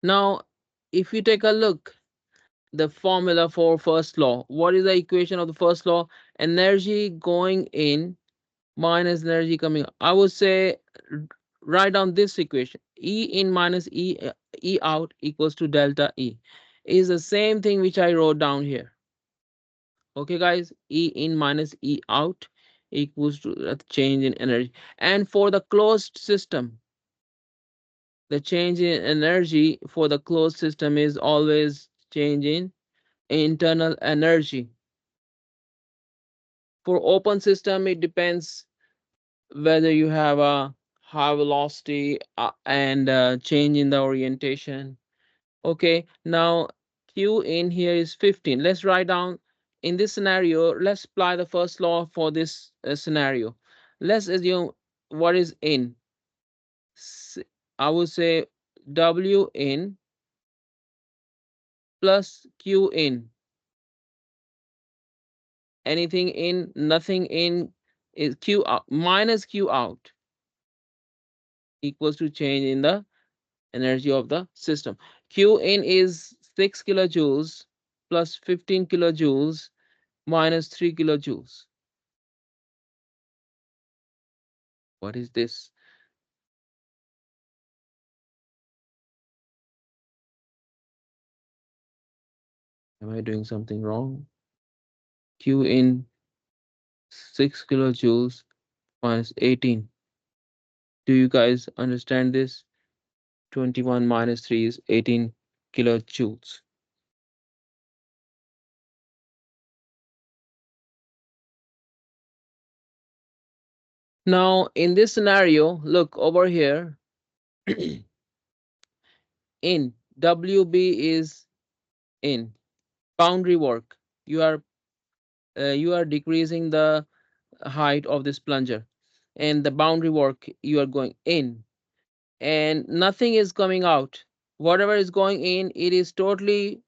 Now if you take a look, the formula for first law, what is the equation of the first law? Energy going in minus energy coming out. I would say write down this equation. E in minus E out equals to delta E. Is the same thing which I wrote down here. Okay, guys, E in minus E out equals to the change in energy. And for the closed system, the change in energy for the closed system is always change in internal energy. For open system, it depends whether you have a high velocity and change in the orientation. Okay, now Q in here is 15. Let's write down in this scenario. Let's apply the first law for this scenario. Let's assume what is in. I would say W in plus Q in. Anything in, nothing in is Q out minus Q out equals to change in the energy of the system. Q in is 6 kilojoules plus 15 kilojoules minus 3 kilojoules. What is this? Am I doing something wrong? Q in 6 kilojoules minus 18. Do you guys understand this? 21 minus 3 is 18 kilojoules. Now, in this scenario, look over here. In WB is in boundary work. You are decreasing the height of this plunger, and the boundary work you are going in, and nothing is coming out. Whatever is going in, it is totally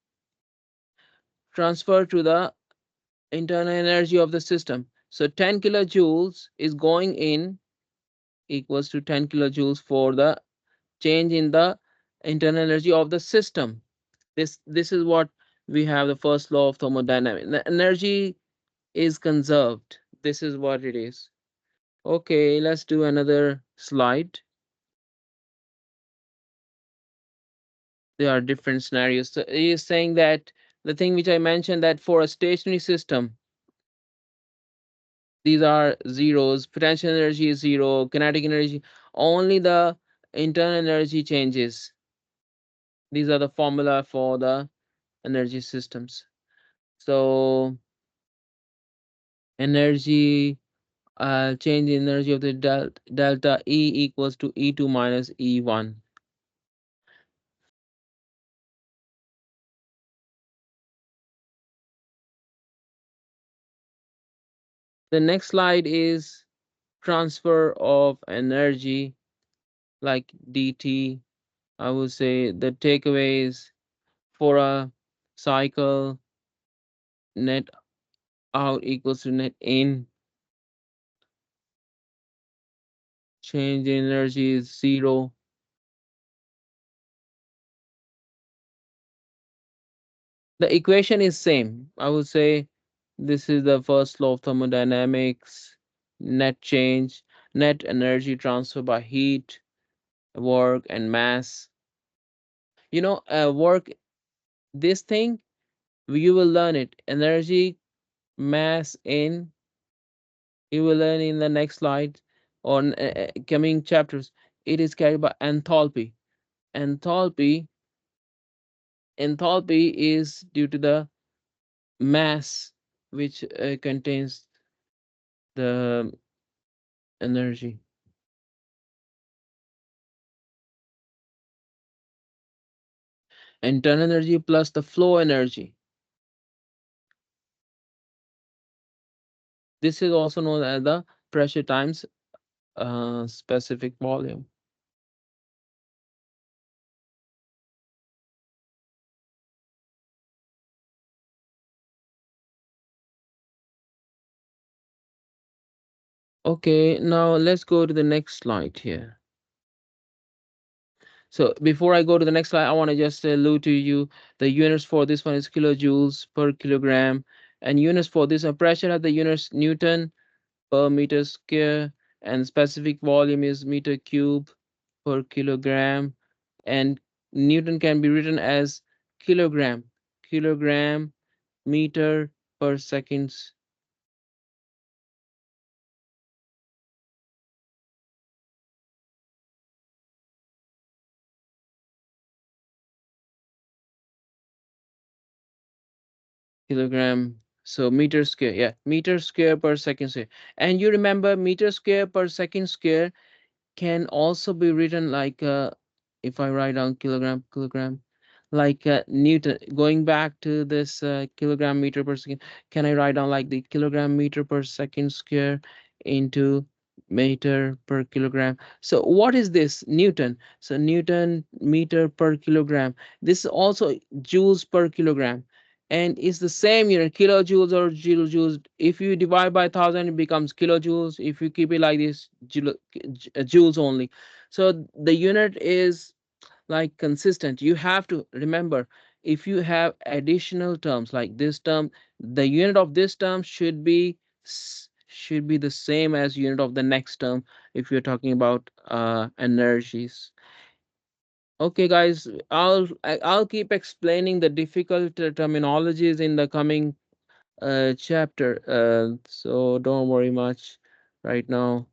transferred to the internal energy of the system. So 10 kilojoules is going in equals to 10 kilojoules for the change in the internal energy of the system. This is what we have the first law of thermodynamics. The energy is conserved. This is what it is. Okay, let's do another slide. There are different scenarios. So it is saying that the thing which I mentioned, that for a stationary system, these are zeros. Potential energy is zero. Kinetic energy, only the internal energy changes. These are the formula for the energy systems. So energy, change in energy of the delta E equals to E2 minus E1. The next slide is transfer of energy, like dt. I would say the takeaways for a cycle, net out equals to net in. Change in energy is zero. The equation is same. I would say this is the first law of thermodynamics. Net change, net energy transfer by heat, work, and mass. Work, this thing, you will learn it. Energy, mass in, you will learn in the next slide or coming chapters. It is carried by enthalpy. Enthalpy, enthalpy is due to the mass which contains the energy. Internal energy plus the flow energy. This is also known as the pressure times specific volume. Okay, now let's go to the next slide here. So before I go to the next slide, I want to just allude to you the units for this one is kilojoules per kilogram, and units for this pressure at the units Newton per meter square, and specific volume is meter cube per kilogram, and Newton can be written as kilogram, kilogram meter per seconds. Kilogram, so meter square, yeah, meter square per second square. And you remember meter square per second square can also be written like if I write down kilogram, like Newton. Going back to this kilogram meter per second, can I write down like the kilogram meter per second square into meter per kilogram? So what is this? Newton. So Newton meter per kilogram. This is also joules per kilogram. And it's the same unit, kilojoules or joules. If you divide by 1,000, it becomes kilojoules. If you keep it like this, joules only. So the unit is like consistent. You have to remember, if you have additional terms like this term, the unit of this term should be the same as unit of the next term if you're talking about energies. Okay, guys, I'll keep explaining the difficult terminologies in the coming chapter. So don't worry much right now.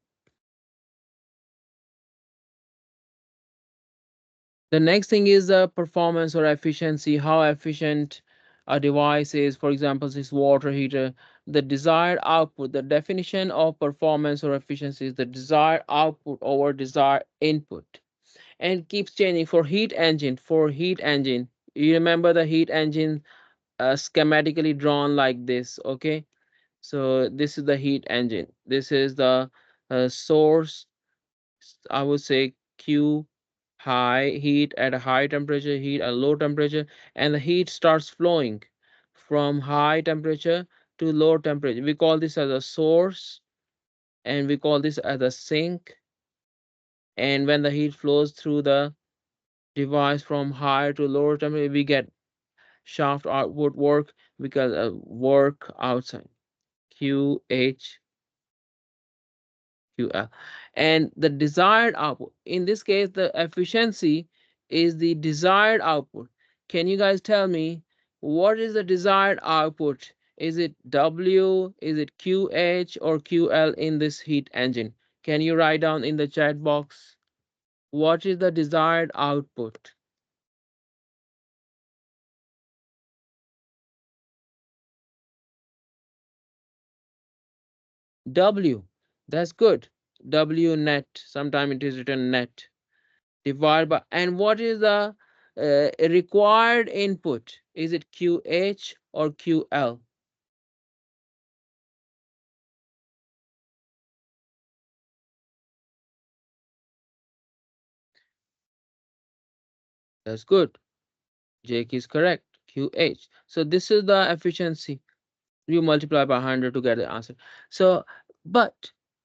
The next thing is the performance or efficiency, how efficient a device is. For example, this water heater, the desired output, the definition of performance or efficiency is the desired output over desired input. And keeps changing. For heat engine, you remember the heat engine schematically drawn like this, okay? So this is the heat engine. This is the source, I would say Q, high heat at a high temperature, heat at a low temperature, and the heat starts flowing from high temperature to low temperature. We call this as a source, and we call this as a sink. And when the heat flows through the device from higher to lower temperature, we get shaft output work because of work outside. QH QL. And the desired output, in this case, the efficiency is the desired output. Can you guys tell me what is the desired output? Is it W, is it QH, or QL in this heat engine? Can you write down in the chat box what is the desired output? W. That's good. W net. Sometimes it is written net. Divided by, and what is the required input? Is it QH or QL? That's good. Jake is correct. QH. So this is the efficiency. You multiply by 100 to get the answer. So, but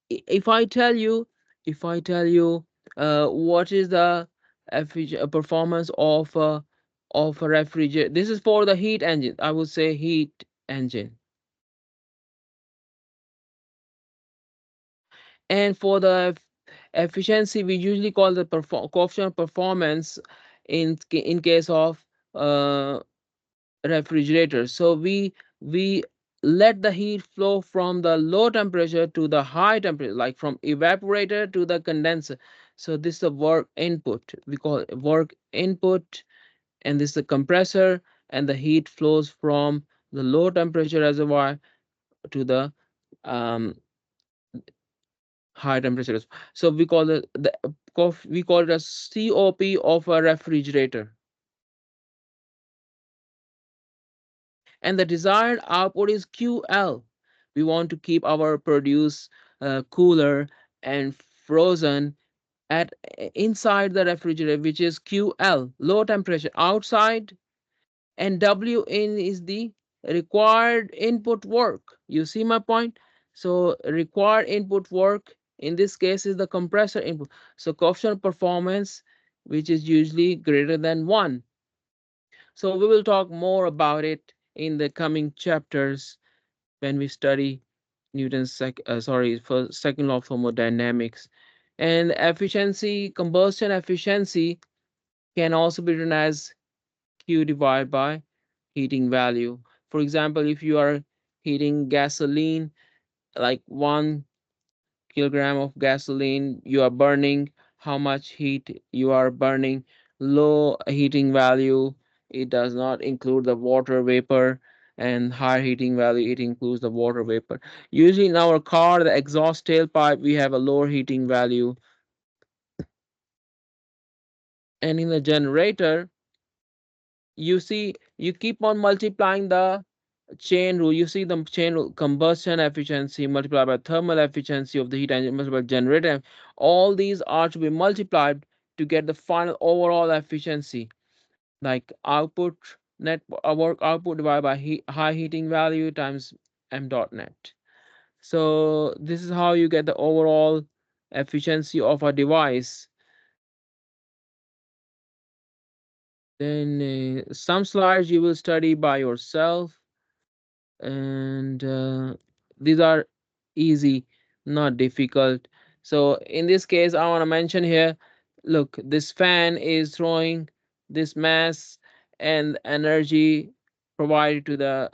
if I tell you, what is the performance of a refrigerator? This is for the heat engine. I would say heat engine. And for the efficiency, we usually call the coefficient of performance in case of uh, refrigerators. So we let the heat flow from the low temperature to the high temperature, like from evaporator to the condenser. So this is the work input. We call it work input, and this is the compressor, and the heat flows from the low temperature reservoir to the um, high temperatures. So we call it we call it a COP of a refrigerator. And the desired output is QL. We want to keep our produce cooler and frozen at inside the refrigerator, which is QL, low temperature outside, and W in is the required input work. You see my point? So required input work in this case is the compressor input. So coefficient of performance, which is usually greater than 1. So we will talk more about it in the coming chapters when we study Newton's first, second law of thermodynamics. And efficiency, combustion efficiency can also be written as Q divided by heating value. For example, if you are heating gasoline, like 1 kilogram of gasoline, you are burning how much heat you are burning. Low heating value, it does not include the water vapor, and higher heating value, it includes the water vapor. Usually in our car, the exhaust tailpipe, we have a lower heating value. And in the generator, you see, you keep on multiplying the chain rule. You see the chain rule: combustion efficiency multiplied by thermal efficiency of the heat engine multiplied by generator. All these are to be multiplied to get the final overall efficiency, like output net work output divided by high heating value times m dot net. So this is how you get the overall efficiency of a device. Then some slides you will study by yourself, and these are easy, not difficult. So in this case, I want to mention here, look, this fan is throwing this mass and energy provided to the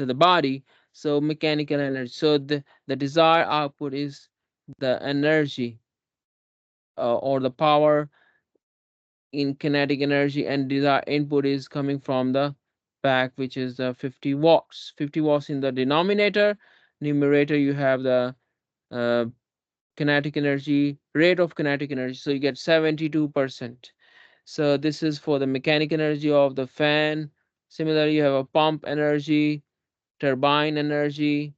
the body. So mechanical energy. So the desired output is the energy, or the power in kinetic energy, and desired input is coming from the back, which is the 50 watts. 50 watts in the denominator. Numerator, you have the uh, kinetic energy, rate of kinetic energy. So you get 72%. So this is for the mechanical energy of the fan. Similarly, you have a pump energy, turbine energy,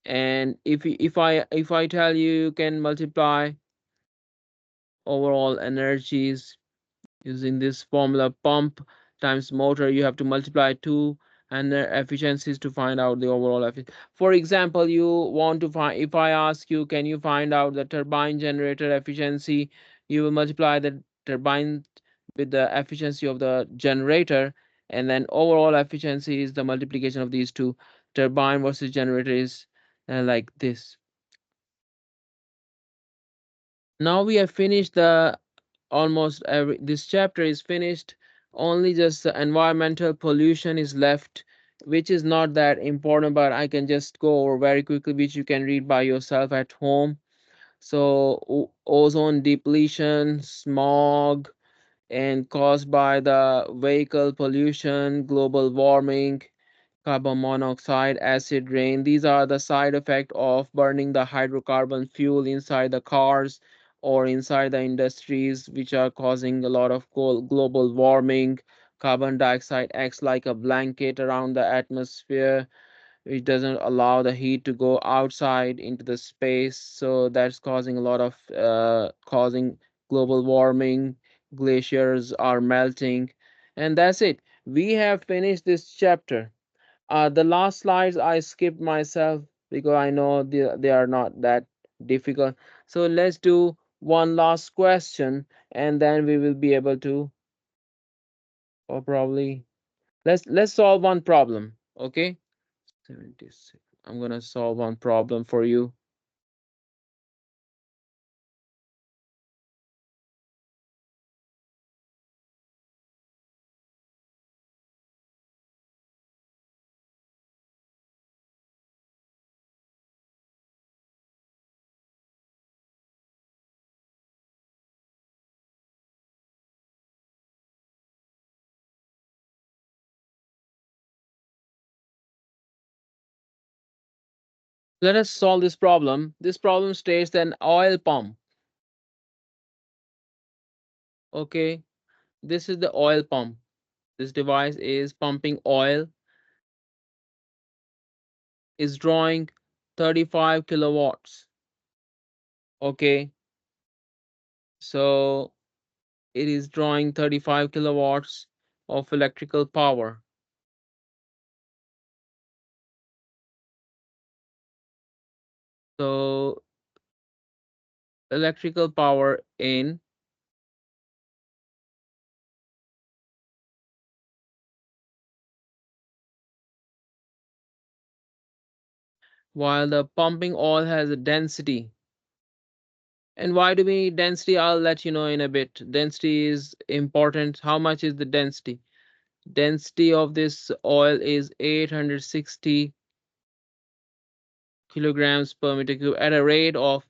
and if I tell you, you can multiply overall energies using this formula. Pump times motor, you have to multiply two and their efficiencies to find out the overall efficiency. For example, you want to find, if I ask you, can you find out the turbine generator efficiency, you will multiply the turbine with the efficiency of the generator, and then overall efficiency is the multiplication of these two. Turbine versus generator is like this. Now we have finished the almost every, this chapter is finished. Only just the environmental pollution is left, which is not that important, but I can just go over very quickly, which you can read by yourself at home. So ozone depletion, smog, and caused by the vehicle pollution, global warming, carbon monoxide, acid rain. These are the side effect of burning the hydrocarbon fuel inside the cars or inside the industries, which are causing a lot of global warming. Carbon dioxide acts like a blanket around the atmosphere, which doesn't allow the heat to go outside into the space. So that's causing a lot of causing global warming. Glaciers are melting, and that's it. We have finished this chapter. The last slides I skipped myself because I know they are not that difficult. So let's do one last question, and then we will be able to, or probably let's solve one problem. Okay, 76. I'm gonna solve one problem for you. Let us solve this problem. This problem states that an oil pump. Okay, this is the oil pump. This device is pumping oil, is drawing 35 kilowatts. Okay, so it is drawing 35 kilowatts of electrical power. So electrical power in, while the pumping oil has a density. And why do we need density? I'll let you know in a bit. Density is important. How much is the density? Density of this oil is 860 kilograms per meter cube at a rate of,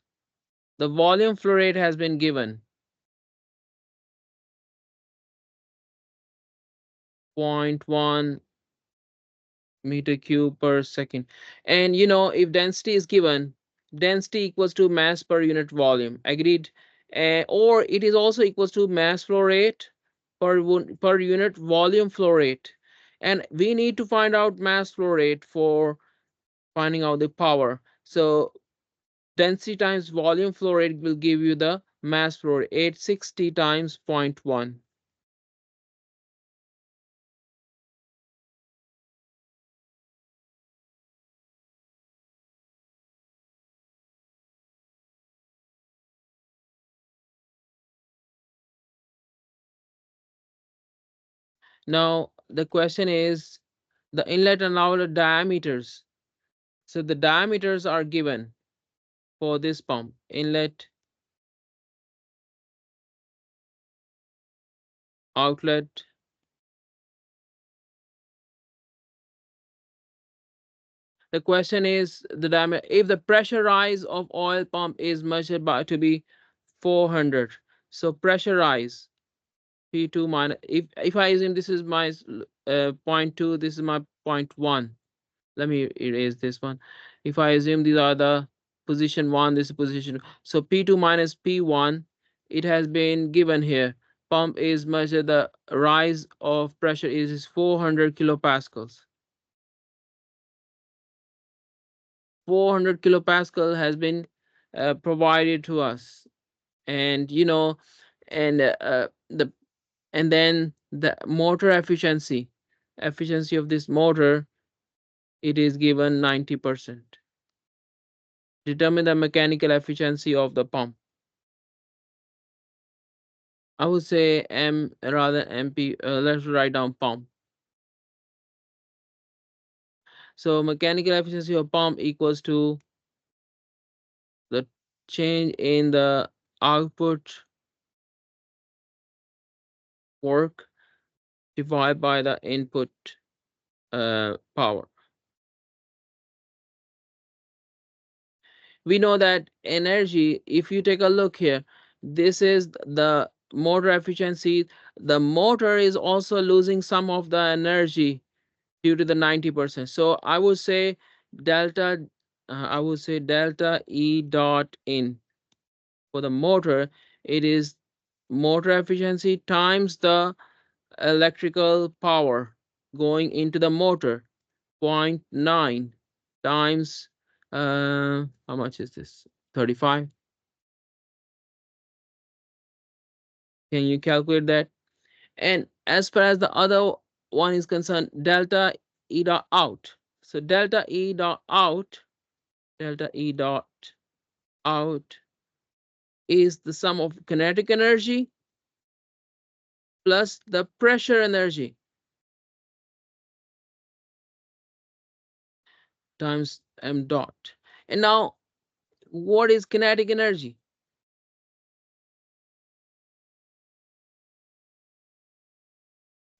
the volume flow rate has been given, 0.1 meter cube per second. And you know, if density is given, density equals to mass per unit volume. Agreed? Or it is also equals to mass flow rate per unit volume flow rate. And we need to find out mass flow rate for finding out the power. So density times volume flow rate will give you the mass flow rate, 860 times 0.1. Now the question is the inlet and outlet diameters. So the diameters are given for this pump. Inlet, outlet, The question is the diameter. If the pressure rise of oil pump is measured by to be 400, so pressure rise P2 minus, if I assume this is my point 2, this is my point 1. Let me erase this one. If I assume these are the position 1, this is position, so P2 minus P1, it has been given here. Pump is measured, the rise of pressure is 400 kilopascals. 400 kilopascal has been provided to us, and and the and then the motor efficiency of this motor, it is given 90%. Determine the mechanical efficiency of the pump. I would say M rather MP. Let's write down pump. So mechanical efficiency of pump equals to the change in the output work divided by the input power. We know that energy, if you take a look here, this is the motor efficiency. The motor is also losing some of the energy due to the 90%. So I would say delta, delta E dot in for the motor. It is motor efficiency times the electrical power going into the motor, 0.9 times, how much is this? 35. Can you calculate that? And as far as the other one is concerned, delta E dot out. So delta E dot out is the sum of kinetic energy plus the pressure energy times m dot. And now, what is kinetic energy?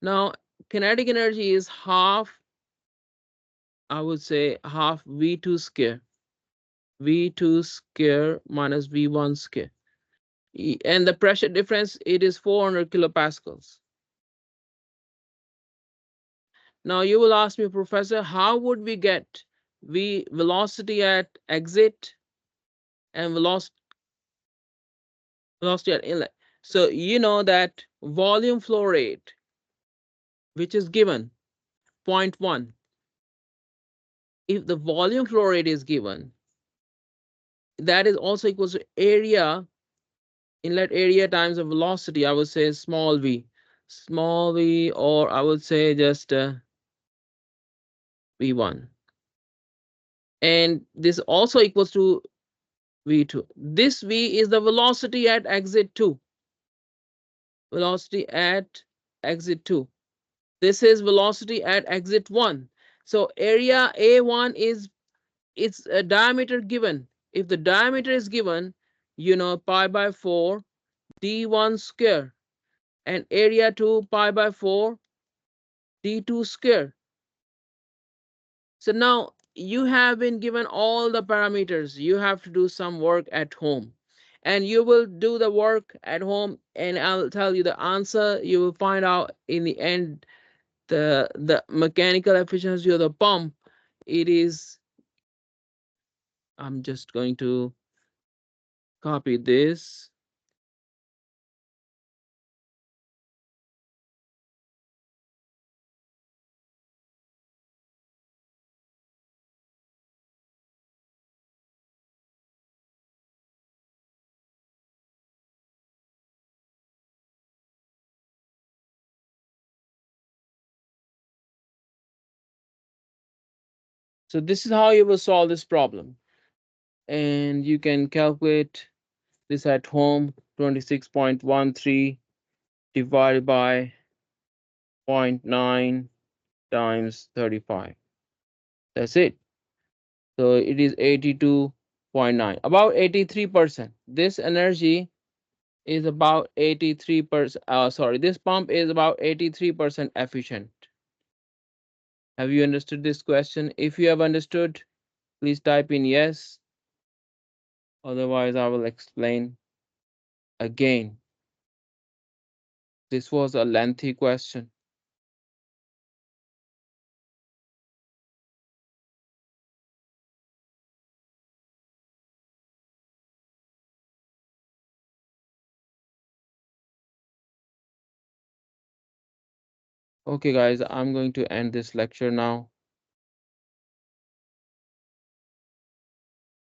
Now, kinetic energy is half, I would say half V2 square. V2 square minus V1 square. And the pressure difference, it is 400 kilopascals. Now you will ask me, Professor, how would we get velocity at exit and velocity at inlet? So you know that volume flow rate, which is given 0.1. If the volume flow rate is given, that is also equals to area, inlet area times the velocity. I would say small v, or I would say just v1. And this also equals to v2. This v is the velocity at exit 2. Velocity at exit 2. This is velocity at exit 1. So area A1 is its a diameter given. If the diameter is given, pi by 4 d1 square, and area 2 pi by 4 d2 square. So now you have been given all the parameters. You have to do some work at home, and you will do the work at home, and I'll tell you the answer. You will find out in the end the mechanical efficiency of the pump. It is, I'm just going to copy this. So this is how you will solve this problem, and you can calculate this at home. 26.13 divided by 0.9 times 35. That's it. So it is 82.9, about 83%. This energy is about 83%. Sorry, this pump is about 83% efficient. Have you understood this question? If you have understood, please type in yes. Otherwise, I will explain again. This was a lengthy question. Okay, guys, I'm going to end this lecture now.